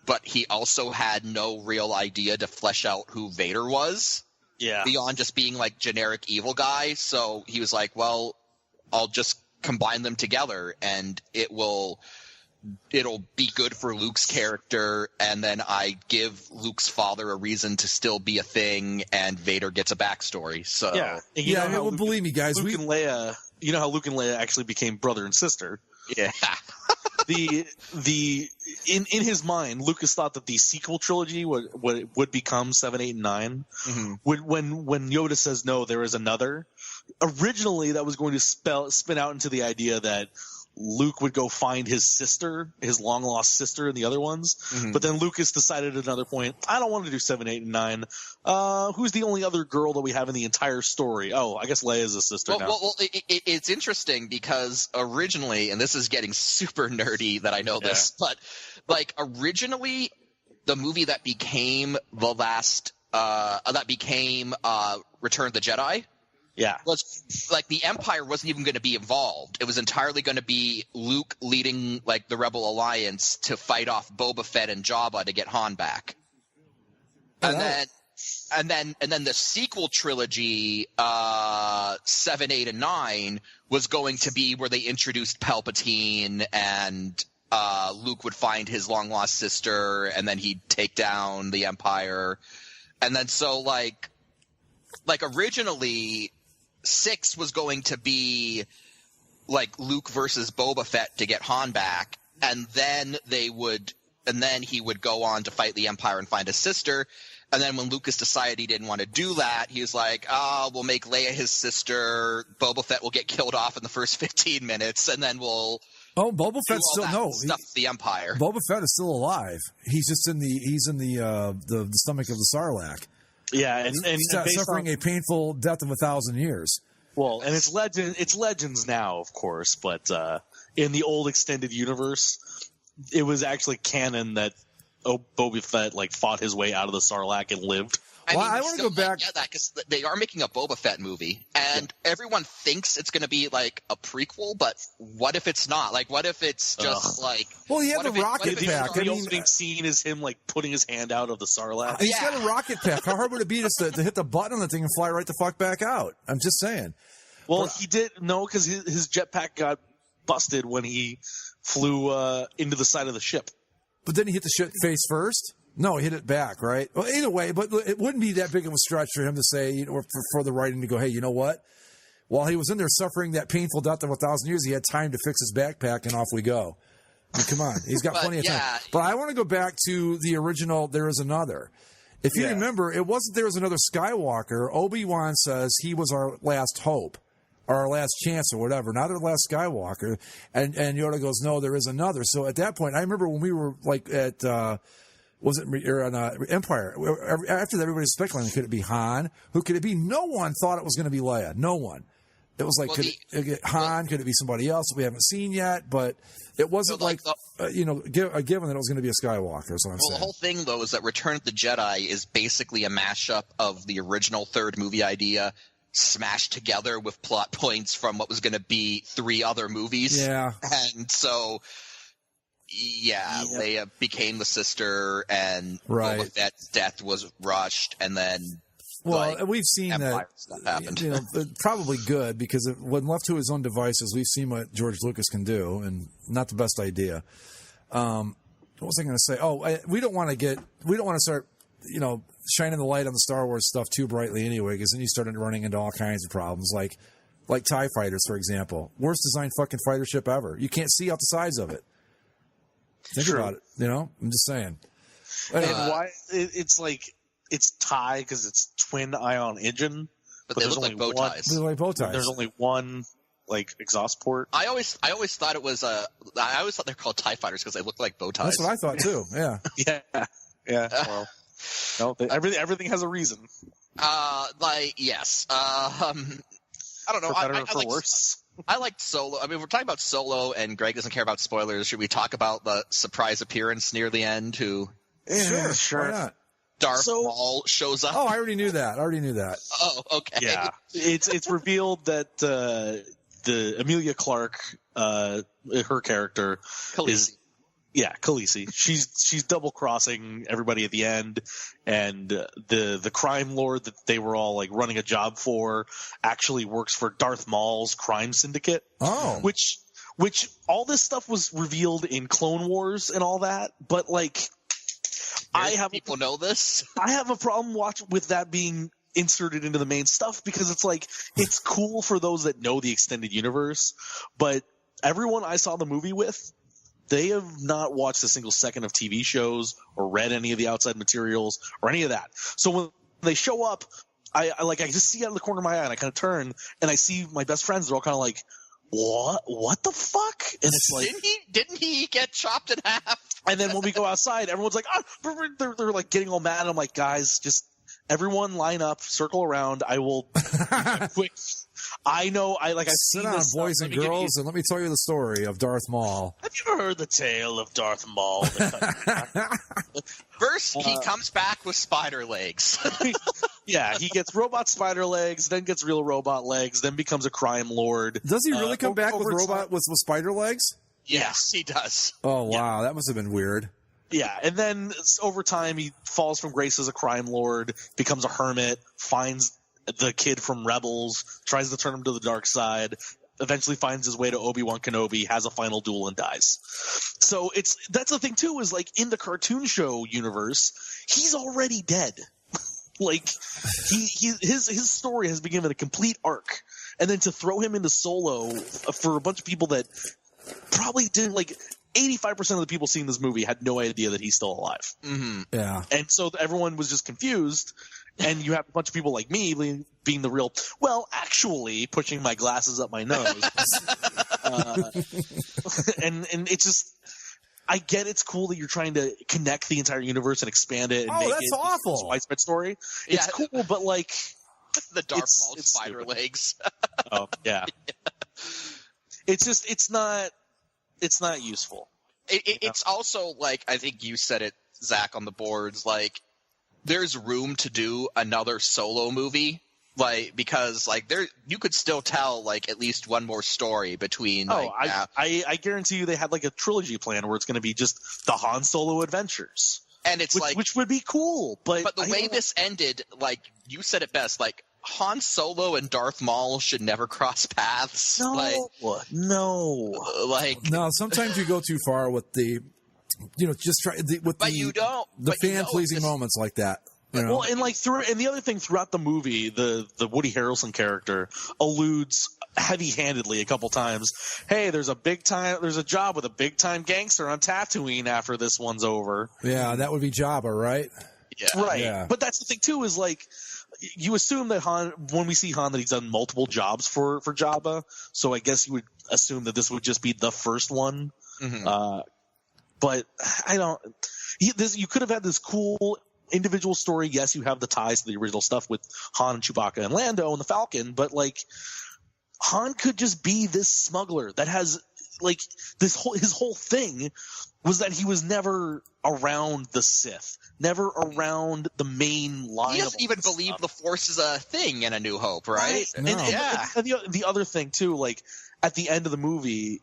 but he also had no real idea to flesh out who Vader was. Yeah. Beyond just being like generic evil guy. So he was like, well, I'll just combine them together and it'll be good for Luke's character, and then I give Luke's father a reason to still be a thing, and Vader gets a backstory. So believe me, guys. Luke and Leia. You know how Luke and Leia actually became brother and sister. Yeah. in his mind, Lucas thought that the sequel trilogy would become 7, 8, and 9. Mm-hmm. When Yoda says no, there is another. Originally, that was going to spin out into the idea that Luke would go find his sister, his long-lost sister in the other ones. Mm-hmm. But then Lucas decided at another point, I don't want to do 7, 8, and 9. Who's the only other girl that we have in the entire story? Oh, I guess Leia's a sister now. Well, it's interesting because originally, and this is getting super nerdy that I know this, but like originally the movie that became Return of the Jedi, was like the Empire wasn't even going to be involved. It was entirely going to be Luke leading like the Rebel Alliance to fight off Boba Fett and Jabba to get Han back. And then the sequel trilogy, 7, 8, and 9 was going to be where they introduced Palpatine and Luke would find his long lost sister and then he'd take down the Empire. And then so like originally 6 was going to be like Luke versus Boba Fett to get Han back, and then he would go on to fight the Empire and find his sister. And then when Lucas decided he didn't want to do that, he was like, we'll make Leia his sister. Boba Fett will get killed off in the first 15 minutes, and then we'll Boba Fett's still stuff the Empire. Boba Fett is still alive. He's just in the stomach of the Sarlacc. Yeah, and suffering a painful death of 1,000 years. Well, and it's legends now, of course, but in the old extended universe, it was actually canon that Boba Fett like fought his way out of the Sarlacc and lived. I want to go back. Yeah, because they are making a Boba Fett movie, and everyone thinks it's going to be like a prequel. But what if it's not? Like, what if it's just like? Well, he had the rocket pack. The opening scene is him like putting his hand out of the Sarlacc. He's got a rocket pack. How hard would it be to hit the button on the thing and fly right the fuck back out? I'm just saying. Well, he did because his jetpack got busted when he flew into the side of the ship. But then he hit the ship face first. No, he hit it back, right? Well, either way, but it wouldn't be that big of a stretch for him to say, or for the writing to go, hey, you know what? While he was in there suffering that painful death of 1,000 years, he had time to fix his backpack, and off we go. I mean, come on, he's got plenty of time. But I want to go back to the original There Is Another. If you remember, it wasn't There Is Another Skywalker. Obi-Wan says he was our last hope, or our last chance, or whatever, not our last Skywalker. And Yoda goes, no, there is another. So at that point, I remember when we were like at... was it on Empire? After that, everybody was speculating, could it be Han? Who could it be? No one thought it was going to be Leia. No one. It was like, could it be somebody else that we haven't seen yet? But it wasn't a given that it was going to be a Skywalker. Is what I'm saying. The whole thing, though, is that Return of the Jedi is basically a mashup of the original third movie idea smashed together with plot points from what was going to be 3 other movies. Yeah. And so, Leia became the sister, and Boba Fett's death was rushed, and then... Well, we've seen that happened. Probably good, because when left to his own devices, we've seen what George Lucas can do, and not the best idea. What was I going to say? We don't want to start, shining the light on the Star Wars stuff too brightly anyway, because then you start running into all kinds of problems, like TIE fighters, for example. Worst designed fucking fighter ship ever. You can't see out the sides of it. Think about it. I'm just saying. And why it's like. It's TIE because it's twin ion engine, but they look like bow ties. They look like bow ties. There's only one exhaust port. I always thought it was I always thought they were called TIE fighters because they look like bow ties. That's what I thought too. Yeah. Yeah. Well, no, everything has a reason. Yes. I don't know. For better or for worse. I liked Solo. I mean, we're talking about Solo, and Greg doesn't care about spoilers. Should we talk about the surprise appearance near the end? Sure. Why not? Darth Maul shows up. Oh, I already knew that. Oh, okay. Yeah, it's revealed that the Emilia Clarke, her character Khaleesi. Khaleesi. She's double crossing everybody at the end, and the crime lord that they were all running a job for actually works for Darth Maul's crime syndicate. Oh, which all this stuff was revealed in Clone Wars and all that, but people know this. I have a problem with that being inserted into the main stuff, because it's cool for those that know the extended universe, but everyone I saw the movie with, they have not watched a single second of TV shows or read any of the outside materials or any of that. So when they show up, I just see out of the corner of my eye, and I kind of turn and I see my best friends. They're all kind of like, what the fuck? And it's like, didn't he get chopped in half? And then when we go outside, everyone's like, they're like getting all mad. And I'm like, guys, just everyone line up, circle around. I will quick. I know. I sit down, boys and girls, and let me tell you the story of Darth Maul. Have you ever heard the tale of Darth Maul? First, he comes back with spider legs. Yeah, he gets robot spider legs, then gets real robot legs, then becomes a crime lord. Does he really come back with spider legs? Yes, he does. Oh wow, that must have been weird. Yeah, and then over time he falls from grace as a crime lord, becomes a hermit, finds the kid from Rebels, tries to turn him to the dark side, eventually finds his way to Obi-Wan Kenobi, has a final duel, and dies. So that's the thing too, is in the cartoon show universe, he's already dead. His story has been given a complete arc, and then to throw him into Solo for a bunch of people that probably didn't 85% of the people seeing this movie had no idea that he's still alive. Mm-hmm. Yeah. And so everyone was just confused. And you have a bunch of people like me being the real, actually pushing my glasses up my nose. And it's just, I get it's cool that you're trying to connect the entire universe and expand it and make that's it awful. a widespread story. It's cool, but the Darth Maul spider legs. Oh, yeah. It's just, it's not useful. It's also I think you said it, Zach, on the boards, there's room to do another Solo movie, because there you could still tell at least one more story between. I guarantee you they had a trilogy plan where it's going to be just the Han Solo adventures, and it's which would be cool. But the way this ended, you said it best, Han Solo and Darth Maul should never cross paths. No, no. Sometimes you go too far with the. Just try with the fan pleasing moments like that. Well, and and the other thing throughout the movie, the Woody Harrelson character alludes heavy-handedly a couple times. Hey, there's a job with a big-time gangster on Tatooine after this one's over. Yeah, that would be Jabba, right? Yeah, right. Yeah. But that's the thing too, is you assume that Han, when we see Han, that he's done multiple jobs for Jabba. So I guess you would assume that this would just be the first one. Mm-hmm. But I don't. You could have had this cool individual story. Yes, you have the ties to the original stuff with Han and Chewbacca and Lando and the Falcon, but Han could just be this smuggler that has like his whole thing was that he was never around the Sith, never around the main line. He doesn't even believe the Force is a thing in A New Hope, right? No. And the other thing too, like at the end of the movie,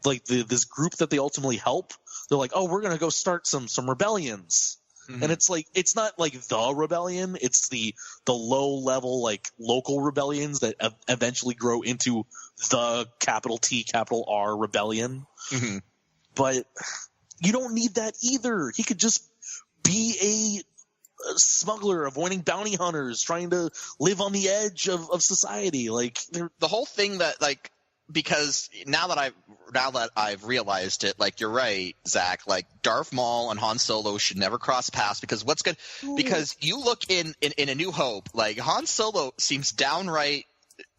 like this group that they ultimately help, they're like, oh, we're gonna go start some rebellions. Mm-hmm. And it's like, it's not like the rebellion, it's the low level, like local rebellions that eventually grow into the capital T, capital R rebellion. Mm-hmm. But you don't need that either. He could just be a smuggler, avoiding bounty hunters, trying to live on the edge of society. Like the whole thing that like, because now that I've realized it, like you're right, Zach. Like Darth Maul and Han Solo should never cross paths because what's good? Because you look in A New Hope, like Han Solo seems downright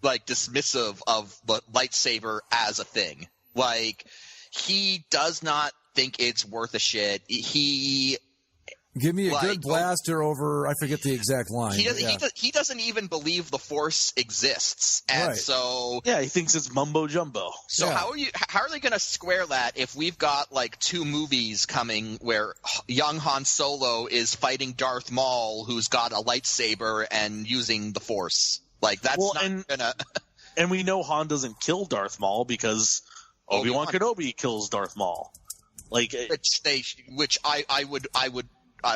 like dismissive of the lightsaber as a thing. Like he does not think it's worth a shit. He give me a good blaster over. I forget the exact line. He doesn't even believe the Force exists, and so he thinks it's mumbo jumbo. So how are they going to square that if we've got like 2 movies coming where young Han Solo is fighting Darth Maul, who's got a lightsaber and using the Force? Like that's not gonna. And we know Han doesn't kill Darth Maul because Obi-Wan Kenobi kills Darth Maul. Like which I would.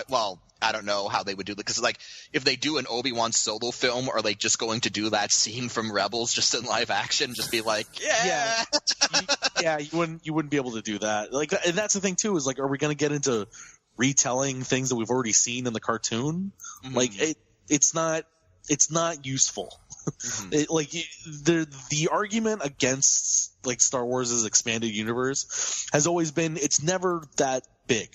Well, I don't know how they would do that because, like, if they do an Obi-Wan Solo film, are they just going to do that scene from Rebels just in live action? Just be like, you wouldn't be able to do that. Like, and that's the thing too is like, are we going to get into retelling things that we've already seen in the cartoon? Mm-hmm. Like, it's not useful. Mm-hmm. The argument against like Star Wars' expanded universe has always been it's never that big.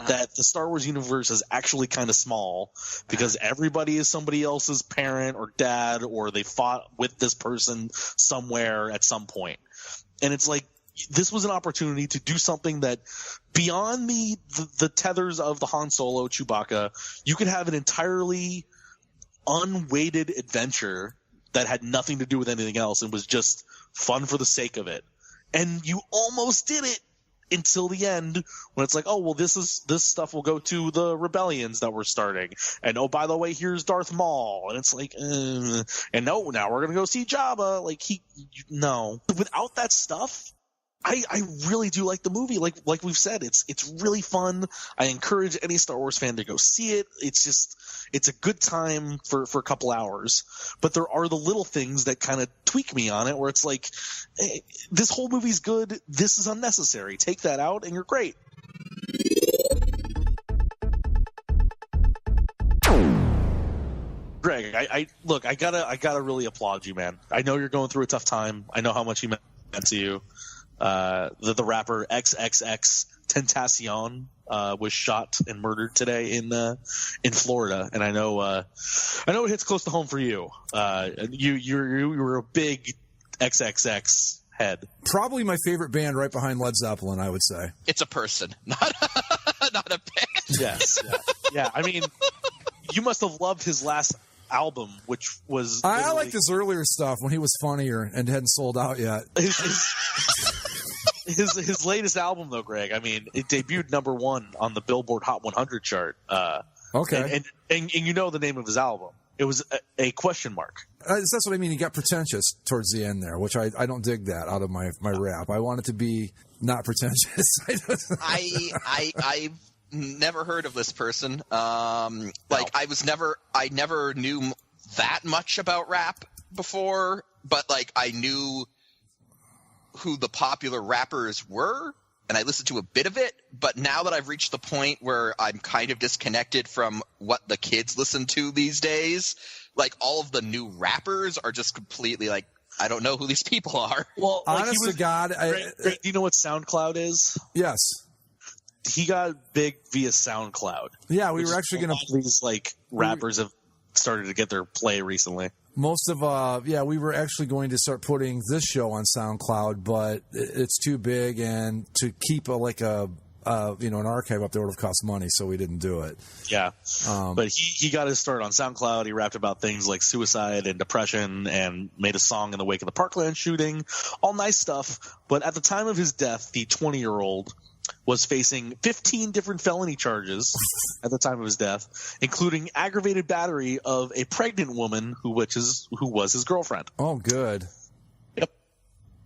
That the Star Wars universe is actually kind of small because everybody is somebody else's parent or dad, or they fought with this person somewhere at some point. And it's like, this was an opportunity to do something that beyond the tethers of the Han Solo Chewbacca, you could have an entirely unweighted adventure that had nothing to do with anything else and was just fun for the sake of it. And you almost did it. Until the end, when it's like, oh well, this stuff will go to the rebellions that we're starting, and oh by the way, here's Darth Maul, and it's like, and no, now we're gonna go see Jabba. Like no, without that stuff, I really do like the movie. Like we've said, it's really fun. I encourage any Star Wars fan to go see it. It's a good time for a couple hours. But there are the little things that kind of tweak me on it, where it's like, hey, this whole movie's good. This is unnecessary. Take that out, and you're great. Greg, I gotta really applaud you, man. I know you're going through a tough time. I know how much he meant to you. The rapper XXX Tentacion was shot and murdered today in Florida, and I know it hits close to home for you. You were a big XXX head. Probably my favorite band, right behind Led Zeppelin, I would say. It's a person, not a band. Yes, yeah. I mean, you must have loved his last album, which was I liked his earlier stuff when he was funnier and hadn't sold out yet. His latest album, though, Greg, I mean, it debuted #1 on the Billboard Hot 100 chart. Okay. And you know the name of his album. It was a question mark. That's what I mean. He got pretentious towards the end there, which I don't dig that out of my rap. I want it to be not pretentious. I've never heard of this person. I never knew that much about rap before, but like I knew who the popular rappers were, and I listened to a bit of it, but now that I've reached the point where I'm kind of disconnected from what the kids listen to these days, like all of the new rappers are just completely like, I don't know who these people are. Well, like honest to God, do you know what SoundCloud is? Yes. He got big via SoundCloud. Yeah, we were actually going to. These like rappers have started to get their play recently. Most of we were actually going to start putting this show on SoundCloud, but it's too big, and to keep a an archive up there would have cost money, so we didn't do it. Yeah. But he got his start on SoundCloud. He rapped about things like suicide and depression and made a song in the wake of the Parkland shooting. All nice stuff. But at the time of his death, the 20-year-old was facing 15 different felony charges at the time of his death, including aggravated battery of a pregnant woman who was his girlfriend. Oh, good. Yep.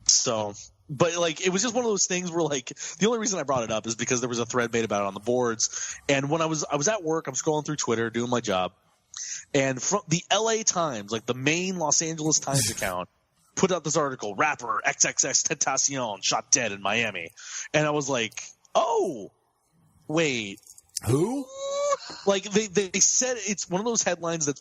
So, but like, it was just one of those things where, like, the only reason I brought it up is because there was a thread made about it on the boards. And when I was at work, I'm scrolling through Twitter doing my job, and from the LA Times, like the main Los Angeles Times account, put out this article: rapper XXXTentacion shot dead in Miami. And I was like, oh, wait, who? Like, they said it's one of those headlines that's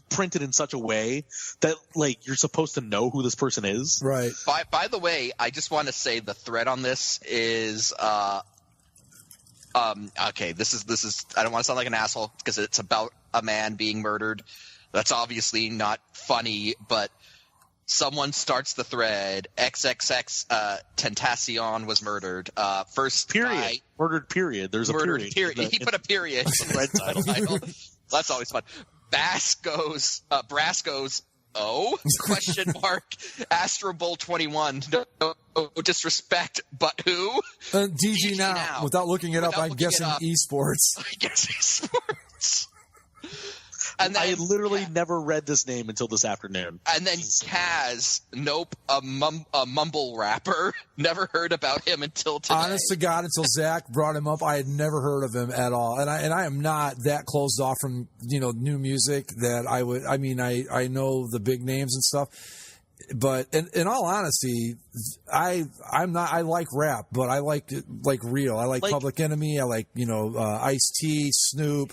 printed in such a way that, like, you're supposed to know who this person is. Right. By the way, I just want to say the thread on this is okay, this is I don't want to sound like an asshole because it's about a man being murdered. That's obviously not funny, but someone starts the thread, XXX Tentacion was murdered. First period. guy, murdered period. There's murdered, a period. He put a period in the red title. That's always fun. Brass goes, oh? Question mark. Astro Bowl 21. No disrespect, but who? DG now. Without looking it up, I'm guessing esports. I guess esports. And then, I literally never read this name until this afternoon. And then Kaz, nope, a mumble rapper. Never heard about him until today. Honest to God, until Zach brought him up, I had never heard of him at all. And I am not that closed off from new music that I would. I mean, I know the big names and stuff. But in all honesty, I'm not. I like rap, but I like real. I like Public Enemy. I like Ice-T, Snoop.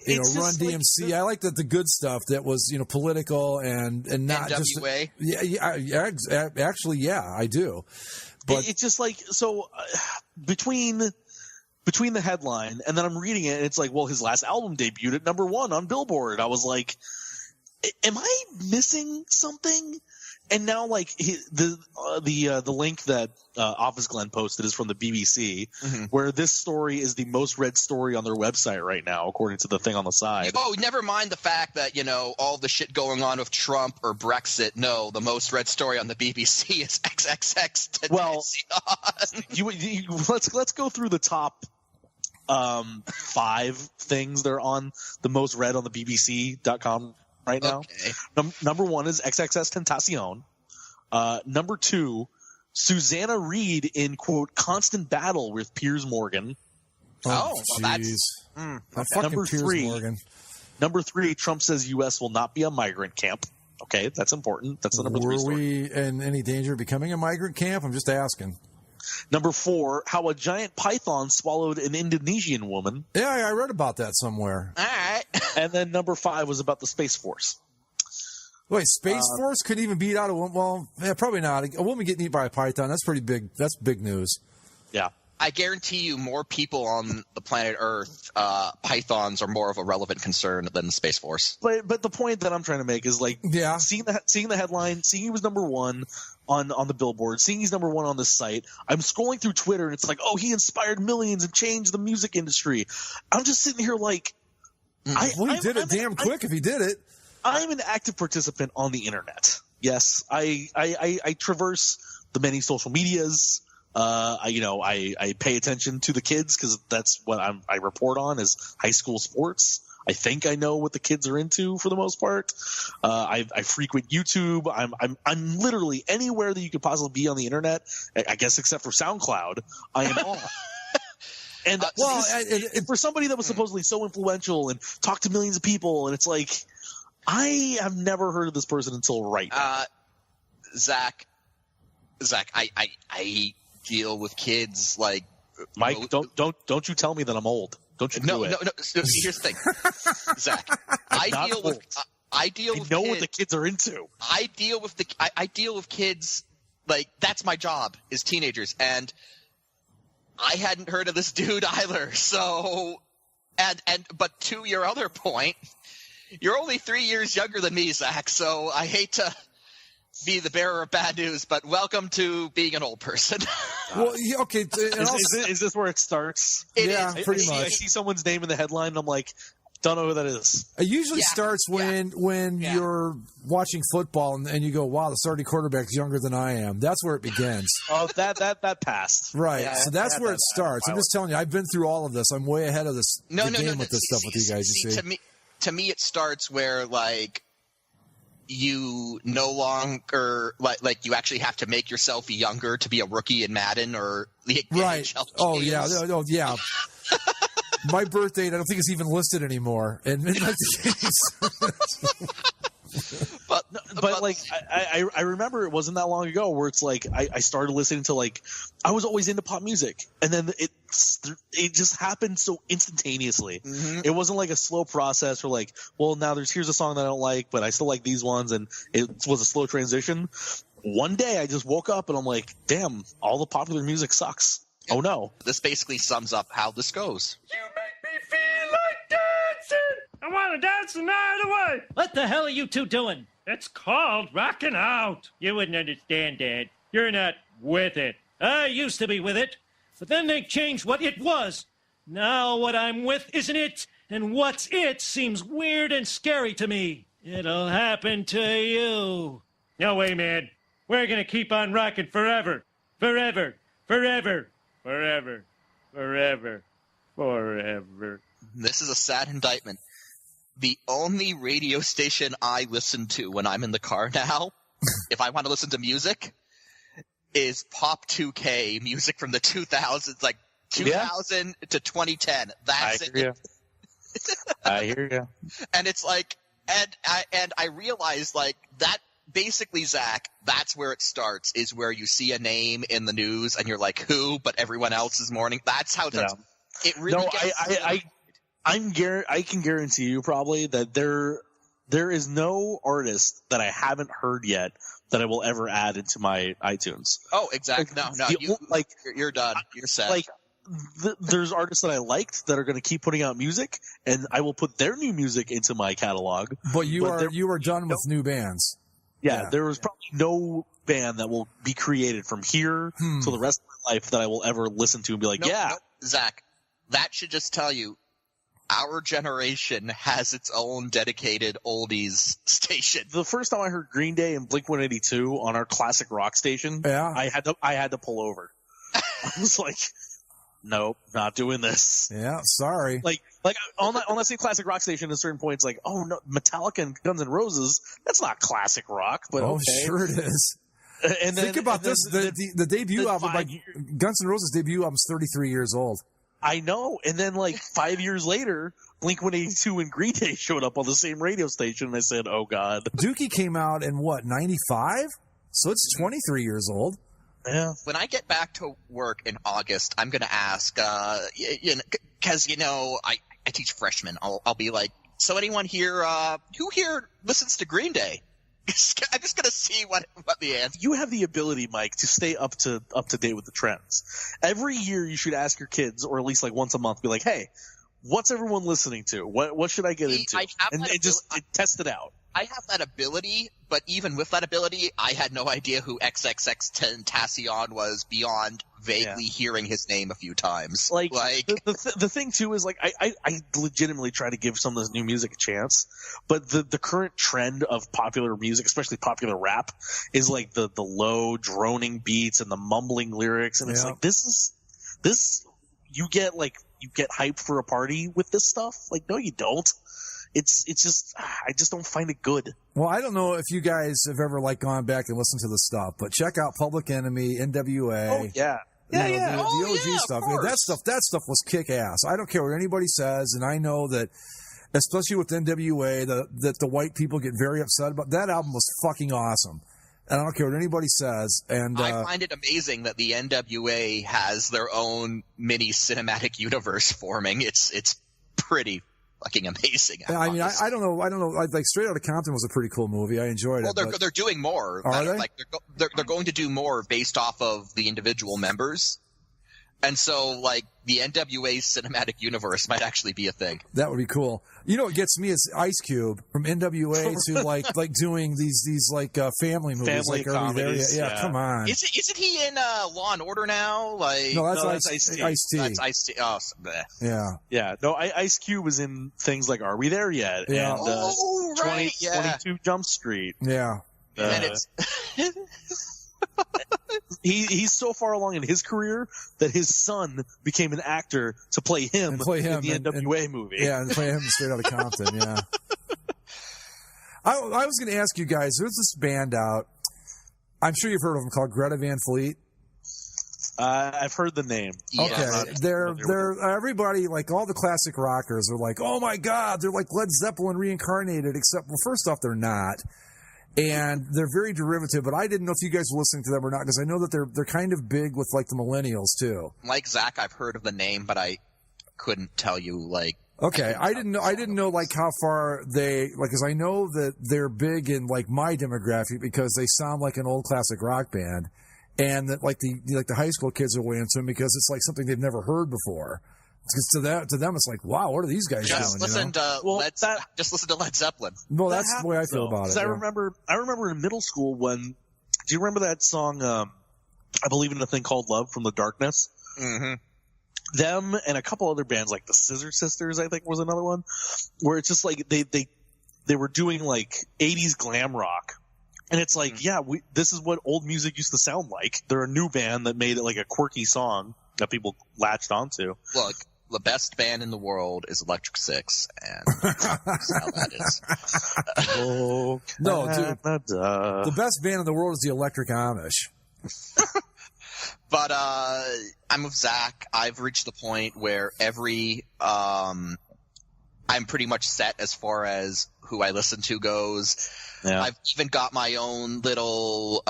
Run DMC. I like the good stuff that was, political and not NWA. just. Actually, yeah, I do. But it's just like, so between the headline and then I'm reading it, and it's like, well, his last album debuted at #1 on Billboard. I was like, am I missing something? And now, like, the link that Office Glenn posted is from the BBC, where this story is the most read story on their website right now, according to the thing on the side. Oh, never mind the fact that, all the shit going on with Trump or Brexit. No, the most read story on the BBC is XXX. Well, let's go through the top 5 things that are on the most read on the BBC.com. right now. Okay. Number 1 is XXX Tentacion. Number 2, Susanna Reid in, quote, constant battle with Piers Morgan. Oh, jeez. Number 3, Number 3, Trump says U.S. will not be a migrant camp. Okay, that's important. That's the number 3 story. Were we in any danger of becoming a migrant camp? I'm just asking. Number 4, how a giant python swallowed an Indonesian woman. Yeah, I read about that somewhere. All right. And then number 5 was about the Space Force. Wait, Space Force could even beat out a woman? Well, yeah, probably not. A woman getting eaten by a python, that's pretty big. That's big news. Yeah. I guarantee you more people on the planet Earth, pythons are more of a relevant concern than the Space Force. But the point that I'm trying to make is, like, seeing the headline, seeing he was number 1 on the Billboard, seeing he's number 1 on this site, I'm scrolling through Twitter and it's like, oh, he inspired millions and changed the music industry. I'm just sitting here like, he did it damn quick if he did it. I'm an active participant on the internet. Yes, I traverse the many social medias. I pay attention to the kids because that's what I report on is high school sports. I think I know what the kids are into for the most part. I frequent YouTube. I'm literally anywhere that you could possibly be on the internet. I guess except for SoundCloud, I am on. And for somebody that was supposedly so influential and talked to millions of people, and it's like, I have never heard of this person until right now. Zach, I deal with kids like Mike. Don't you tell me that I'm old. Don't you do it? No. Here's the thing, Zach. I deal with know what the kids are into. I deal with kids like that's my job is teenagers, and I hadn't heard of this dude either. So, but to your other point, you're only 3 years younger than me, Zach. So I hate to be the bearer of bad news, but welcome to being an old person. Well, yeah, okay. Is this where it starts? Yeah, pretty much. I see someone's name in the headline, and I'm like, don't know who that is. It usually starts when you're watching football and you go, wow, the starting quarterback's younger than I am. That's where it begins. Oh, that passed. Right. Yeah, so that's where it starts. I'm just telling you, I've been through all of this. I'm way ahead of this game with this stuff with you guys, you see. To me, it starts where, like, you no longer, like you actually have to make yourself younger to be a rookie in Madden or the NHL games. Oh, yeah. Oh, yeah. My birth date, I don't think it's even listed anymore. And midnight but like I remember it wasn't that long ago where it's like I started listening to, like, I was always into pop music, and then it just happened so instantaneously. Mm-hmm. It wasn't like a slow process where, like, well, now here's a song that I don't like, but I still like these ones, and it was a slow transition. One day I just woke up and I'm like, damn, all the popular music sucks. Oh no. This basically sums up how this goes. You make me feel like dancing. I want to dance the night away. What the hell are you two doing? It's called rocking out. You wouldn't understand, Dad. You're not with it. I used to be with it, but then they changed what it was. Now what I'm with isn't it, and what's it seems weird and scary to me. It'll happen to you. No way, man. We're going to keep on rocking forever. Forever. Forever. Forever. Forever. Forever. This is a sad indictment. The only radio station I listen to when I'm in the car now, if I want to listen to music, is Pop 2K music from the 2000s, like 2000 to 2010. That's it. I hear you. And it's like, and I realize, like, that basically, Zach, that's where it starts, is where you see a name in the news and you're like, who? But everyone else is mourning. That's how it really gets. I can guarantee you probably that there is no artist that I haven't heard yet that I will ever add into my iTunes. Oh, exactly. Like, you're done. You're set. Like, there's artists that I liked that are going to keep putting out music, and I will put their new music into my catalog. But you are done with new bands. Yeah, there is probably no band that will be created from here till the rest of my life that I will ever listen to and be like, Zach, that should just tell you, our generation has its own dedicated oldies station. The first time I heard Green Day and Blink-182 on our classic rock station, I had to pull over. I was like, nope, not doing this. Yeah, sorry. Like on that same classic rock station, at certain points, like, oh no, Metallica and Guns N' Roses, that's not classic rock, but okay. Sure it is. And then, think about this: the debut album, like Guns N' Roses' debut album, is 33 years old. I know, and then like 5 years later, Blink-182 and Green Day showed up on the same radio station, and I said, "Oh God." Dookie came out in what, 95? So it's 23 years old. Yeah. When I get back to work in August, I'm going to ask, because I teach freshmen. I'll be like, so anyone here, who here listens to Green Day? I'm just going to see what the answer. You have the ability, Mike, to stay up to date with the trends. Every year, you should ask your kids, or at least like once a month, be like, "Hey, what's everyone listening to? What should I get into?" And just test it out. I have that ability, but even with that ability, I had no idea who XXXTentacion was beyond vaguely hearing his name a few times. Like the thing too is, like, I legitimately try to give some of this new music a chance, but the current trend of popular music, especially popular rap, is like the low droning beats and the mumbling lyrics, and it's like this you get hyped for a party with this stuff. Like, no, you don't. It's just, I just don't find it good. Well, I don't know if you guys have ever gone back and listened to the stuff, but check out Public Enemy, NWA. Oh yeah. The OG stuff. That stuff was kick ass. I don't care what anybody says, and I know that, especially with NWA, that the white people get very upset about. That album was fucking awesome. And I don't care what anybody says. And I find it amazing that the NWA has their own mini cinematic universe forming. It's pretty fucking amazing. I mean, I don't know. Like, Straight Outta Compton was a pretty cool movie. I enjoyed it. Well, they're doing more. Are they? Like, they're going to do more based off of the individual members. And so, like, the NWA cinematic universe might actually be a thing. That would be cool. You know what gets me is Ice Cube from NWA to like doing these family movies. Family like, are we there yet? comedies, Yeah, yeah. come on. Isn't he in Law and Order now? Like, No, that's No, Ice-T. that's Ice-T. Oh, bleh. Yeah. Yeah, no, Ice Cube was in things like Are We There Yet? Yeah. Oh, right, yeah. 22 Jump Street. Yeah. And it's He's so far along in his career that his son became an actor to play him, in the NWA movie. Yeah, and play him straight out of Compton, yeah. I was going to ask you guys, there's this band out, I'm sure you've heard of them, called Greta Van Fleet. I've heard the name. Okay, they're everybody, like all the classic rockers are like, oh my God, they're like Led Zeppelin reincarnated, except, well, first off, they're not. And they're very derivative, but I didn't know if you guys were listening to them or not, because I know that they're kind of big with like the millennials too. like Zach. I've heard of the name, but I couldn't tell you like. Okay, I didn't know like how far they like, because I know that they're big in like my demographic because they sound like an old classic rock band, and that like the high school kids are way into them because it's like something they've never heard before. Because to them, it's like, wow, what are these guys Just doing? listen just listen to Led Zeppelin. Well, that's the way I feel about it. I remember in middle school when. Do you remember that song? I Believe in a Thing Called Love from the Darkness. Mm-hmm. Them and a couple other bands like the Scissor Sisters, I think was another one, where it's just like they were doing like 80s glam rock. And it's like, this is what old music used to sound like. They're a new band that made it like a quirky song that people latched onto. Look, the best band in the world is Electric Six, and that's how that is. No, dude, the best band in the world is the Electric Amish. But I'm with Zach. I've reached the point where I'm pretty much set as far as who I listen to goes. Yeah. I've even got my own little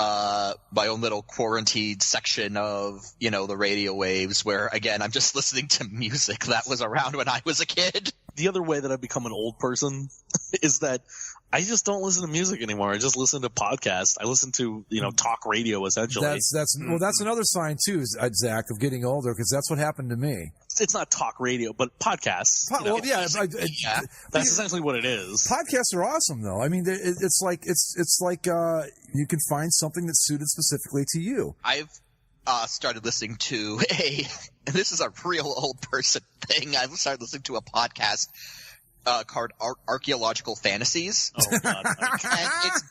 quarantined section of, the radio waves where, again, I'm just listening to music that was around when I was a kid. The other way that I've become an old person is that I just don't listen to music anymore. I just listen to podcasts. I listen to, talk radio essentially. That's another sign too, Zach, of getting older, because that's what happened to me. It's not talk radio, but podcasts. That's essentially what it is. Podcasts are awesome, though. I mean, it's like you can find something that's suited specifically to you. I've started listening to and this is a real old person thing. I've started listening to a podcast called Archaeological Fantasies. Oh God! And it's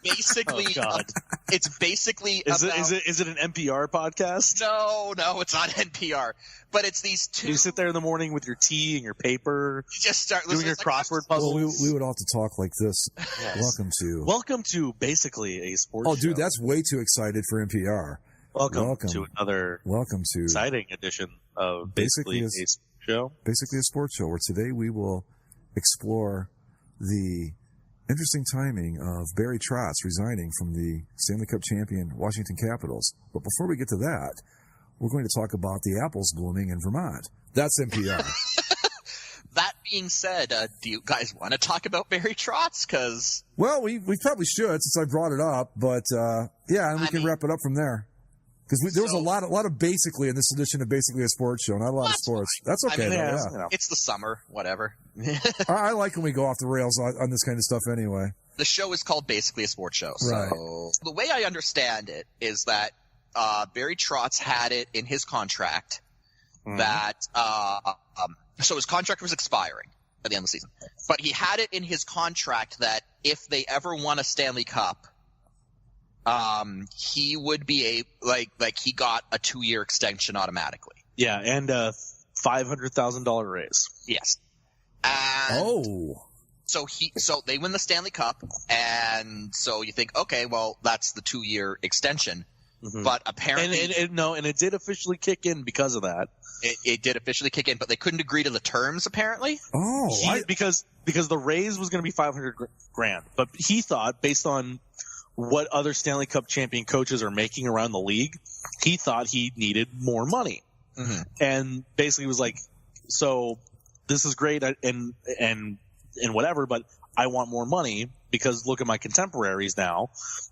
basically, Is it an NPR podcast? No, it's not NPR. But it's these two. You sit there in the morning with your tea and your paper. You just start doing your crossword puzzles. Well, we would all have to talk like this. Yes. Welcome to basically a sports show. Oh, dude, that's way too excited for NPR. Welcome to another exciting edition of basically a show. Basically a sports show, where today we will explore the interesting timing of Barry Trotz resigning from the Stanley Cup champion Washington Capitals. But before we get to that, we're going to talk about the apples blooming in Vermont. That's NPR. That being said, do you guys want to talk about Barry Trotz? Well, we probably should, since I brought it up. But and we can wrap it up from there. Because there was a lot of basically in this edition of Basically a Sports Show, not a lot of sports. Fine. That's okay, It's the summer, whatever. I like when we go off the rails on this kind of stuff anyway. The show is called Basically a Sports Show. So right. The way I understand it is that Barry Trotz had it in his contract that so his contract was expiring at the end of the season. But he had it in his contract that if they ever won a Stanley Cup, he would be he got a 2-year extension automatically. Yeah, and a $500,000 raise. Yes. And so they win the Stanley Cup, and so you think, okay, well, that's the 2-year extension. Mm-hmm. But apparently, and it did officially kick in because of that. It did officially kick in, but they couldn't agree to the terms apparently. Because the raise was going to be $500,000, but he thought, based on what other Stanley Cup champion coaches are making around the league, he thought he needed more money. Mm-hmm. And basically was like, so this is great and whatever, but I want more money because look at my contemporaries now.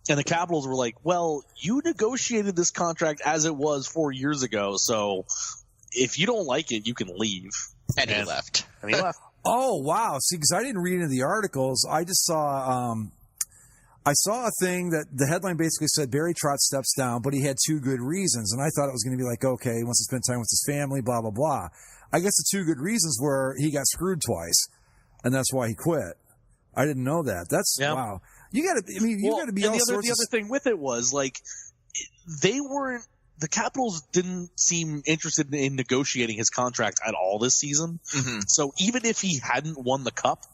And the Capitals were like, well, you negotiated this contract as it was 4 years ago, so if you don't like it, you can leave. And he left. And he left. Oh, wow. See, because I didn't read any of the articles. I just saw I saw a thing that the headline basically said Barry Trotz steps down, but he had 2 good reasons. And I thought it was going to be like, okay, he wants to spend time with his family, blah, blah, blah. I guess the 2 good reasons were he got screwed twice, and that's why he quit. I didn't know that. That's, wow. You got to be all sorts of... The other thing with it was, like, the Capitals didn't seem interested in negotiating his contract at all this season. Mm-hmm. So even if he hadn't won the Cup,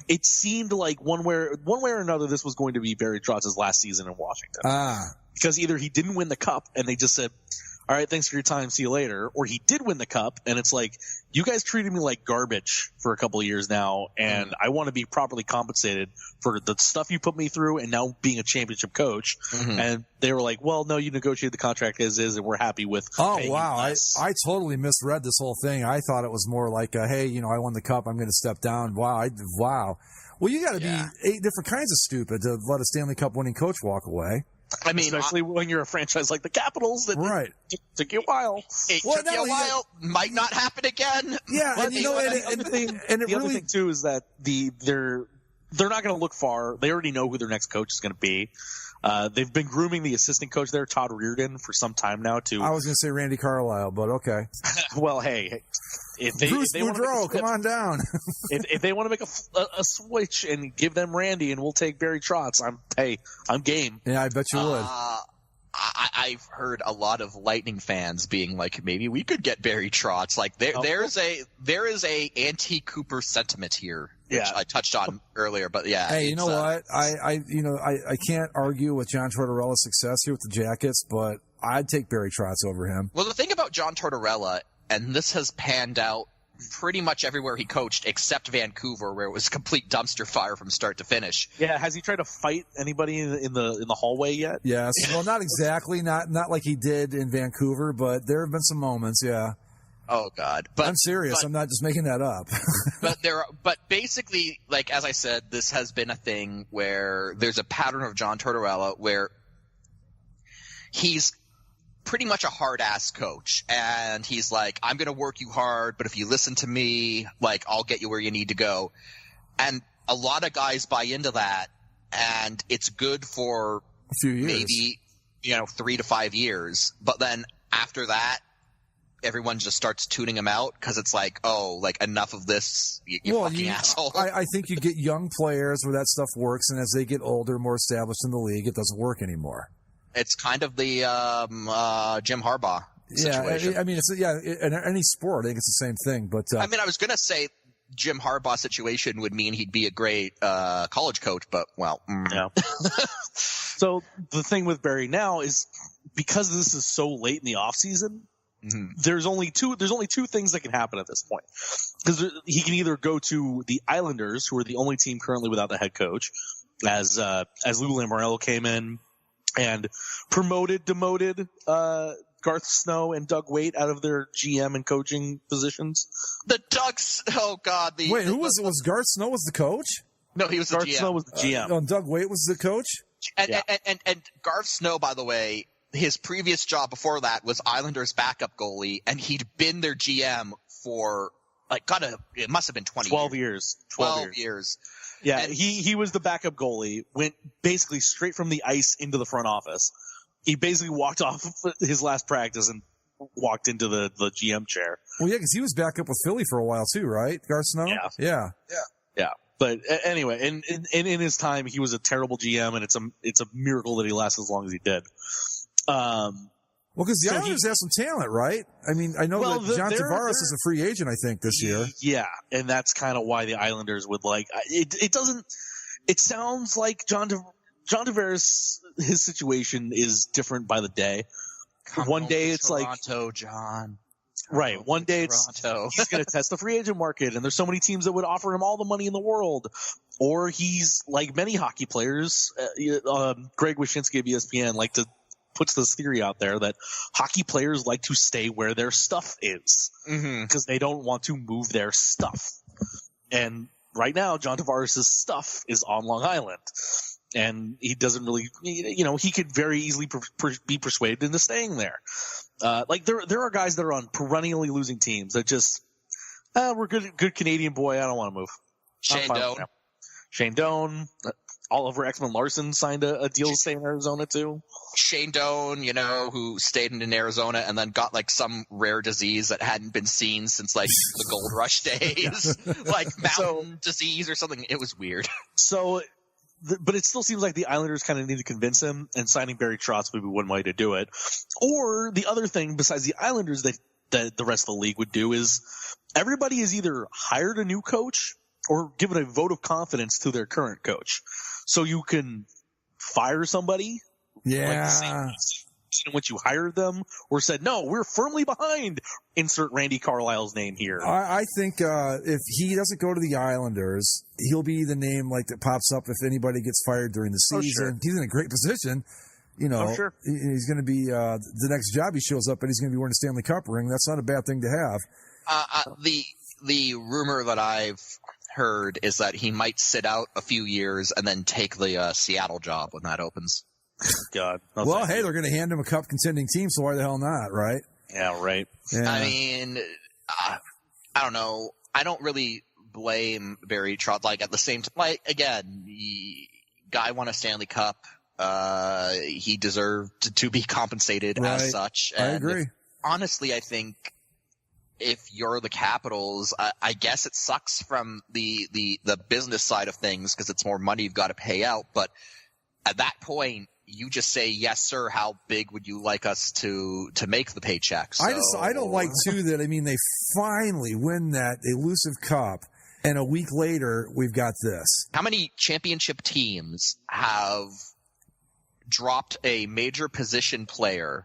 it seemed like one way or another this was going to be Barry Trotz's last season in Washington. Because either he didn't win the Cup and they just said, all right, thanks for your time, see you later, or he did win the Cup and it's like, you guys treated me like garbage for a couple of years now, and I want to be properly compensated for the stuff you put me through and now being a championship coach. Mm-hmm. And they were like, well, no, you negotiated the contract as is and we're happy with paying wow. you less. I totally misread this whole thing. I thought it was more like, hey, I won the Cup, I'm going to step down. Wow. Well, you got to be 8 different kinds of stupid to let a Stanley Cup winning coach walk away. I mean, especially when you're a franchise like the Capitals, that took you a while. It took you a while. Might not happen again. Yeah, and the other thing too is that they're not going to look far. They already know who their next coach is going to be. They've been grooming the assistant coach there, Todd Reardon, for some time now. I was going to say Randy Carlisle, but okay. Well, hey. Bruce Boudreau, come on down. if they want to make a switch and give them Randy and we'll take Barry Trotz, I'm game. Yeah, I bet you would. I've heard a lot of Lightning fans being like, maybe we could get Barry Trotz. Like there is a anti-Cooper sentiment here, which I touched on earlier. But yeah, hey, you know what? I can't argue with John Tortorella's success here with the Jackets, but I'd take Barry Trotz over him. Well, the thing about John Tortorella, and this has panned out pretty much everywhere he coached except Vancouver, where it was a complete dumpster fire from start to finish. Yeah, has he tried to fight anybody in the hallway yet? Yes. Well, not exactly, not like he did in Vancouver, but there have been some moments, yeah. Oh God. But I'm serious. I'm not just making that up. but basically, like as I said, this has been a thing where there's a pattern of John Tortorella where he's pretty much a hard-ass coach, and he's like, I'm going to work you hard, but if you listen to me, like, I'll get you where you need to go. And a lot of guys buy into that, and it's good for a few years. Maybe 3 to 5 years, but then after that, everyone just starts tuning him out because it's like, oh, like, enough of this, you fucking asshole. I think you get young players where that stuff works, and as they get older, more established in the league, it doesn't work anymore. It's kind of the Jim Harbaugh situation. Yeah, I mean, in any sport, I think it's the same thing. But I mean, I was going to say Jim Harbaugh situation would mean he'd be a great college coach, but yeah. So the thing with Barry now is because this is so late in the offseason, there's only two things that can happen at this point. Because he can either go to the Islanders, who are the only team currently without the head coach, as Lou Lamoriello came in and demoted Garth Snow and Doug Waite out of their GM and coaching positions. The Ducks, oh God! Who was Garth Snow was the coach? No, he was the GM. Garth Snow was the GM. And Doug Waite was the coach. And Garth Snow, by the way, his previous job before that was Islanders backup goalie, and he'd been their GM for it must have been 12 years. 12 years. Yeah, and he was the backup goalie, went basically straight from the ice into the front office. He basically walked off his last practice and walked into the GM chair. Well, yeah, because he was back up with Philly for a while too, right? Garth Snow? Yeah. But anyway, in his time, he was a terrible GM, and it's a miracle that he lasted as long as he did. Well, because the Islanders have some talent, right? I mean, I know that John Tavares is a free agent, I think, this year. Yeah, and that's kind of why the Islanders would like it. It sounds like John Tavares, his situation is different by the day. One day it's Toronto, John. Right. One day he's going to test the free agent market, and there's so many teams that would offer him all the money in the world. Or he's like many hockey players. Greg Wyshynski of ESPN puts this theory out there that hockey players like to stay where their stuff is because they don't want to move their stuff. And right now, John Tavares' stuff is on Long Island. And he doesn't really, he could very easily be persuaded into staying there. Like there are guys that are on perennially losing teams that just we're good Canadian boy. I don't want to move. Shane Doan. Oliver Ekman-Larsson signed a deal to stay in Arizona too. Shane Doan, who stayed in Arizona and then got like some rare disease that hadn't been seen since like the Gold Rush days, like mountain disease or something. It was weird. So, but it still seems like the Islanders kind of need to convince him, and signing Barry Trotz would be one way to do it. Or the other thing besides the Islanders that the rest of the league would do is everybody has either hired a new coach or given a vote of confidence to their current coach. So you can fire somebody, like the same in which you hired them, or said, no, we're firmly behind, insert Randy Carlyle's name here. I think if he doesn't go to the Islanders, he'll be the name like that pops up if anybody gets fired during the season. Sure. He's in a great position. Sure. He's going to be the next job he shows up, and he's going to be wearing a Stanley Cup ring. That's not a bad thing to have. The rumor that I've heard is that he might sit out a few years and then take the Seattle job when that opens. God. Well, hey, they're going to hand him a cup contending team, so why the hell not, right? Yeah, right. Yeah. I mean, I don't know. I don't really blame Barry Trotz. Like, at the same time, like, again, the guy won a Stanley Cup. He deserved to be compensated as such. And I agree. Honestly, I think if you're the Capitals, I guess it sucks from the business side of things because it's more money you've got to pay out. But at that point, you just say, yes, sir, how big would you like us to make the paycheck? So, I don't like, too, that, I mean, they finally win that elusive cup, and a week later, we've got this. How many championship teams have dropped a major position player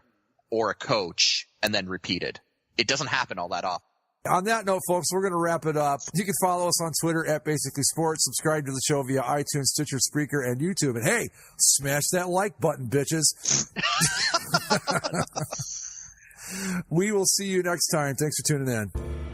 or a coach and then repeated? It doesn't happen all that often. On that note, folks, we're going to wrap it up. You can follow us on Twitter at Basically Sports. Subscribe to the show via iTunes, Stitcher, Spreaker, and YouTube. And hey, smash that like button, bitches. We will see you next time. Thanks for tuning in.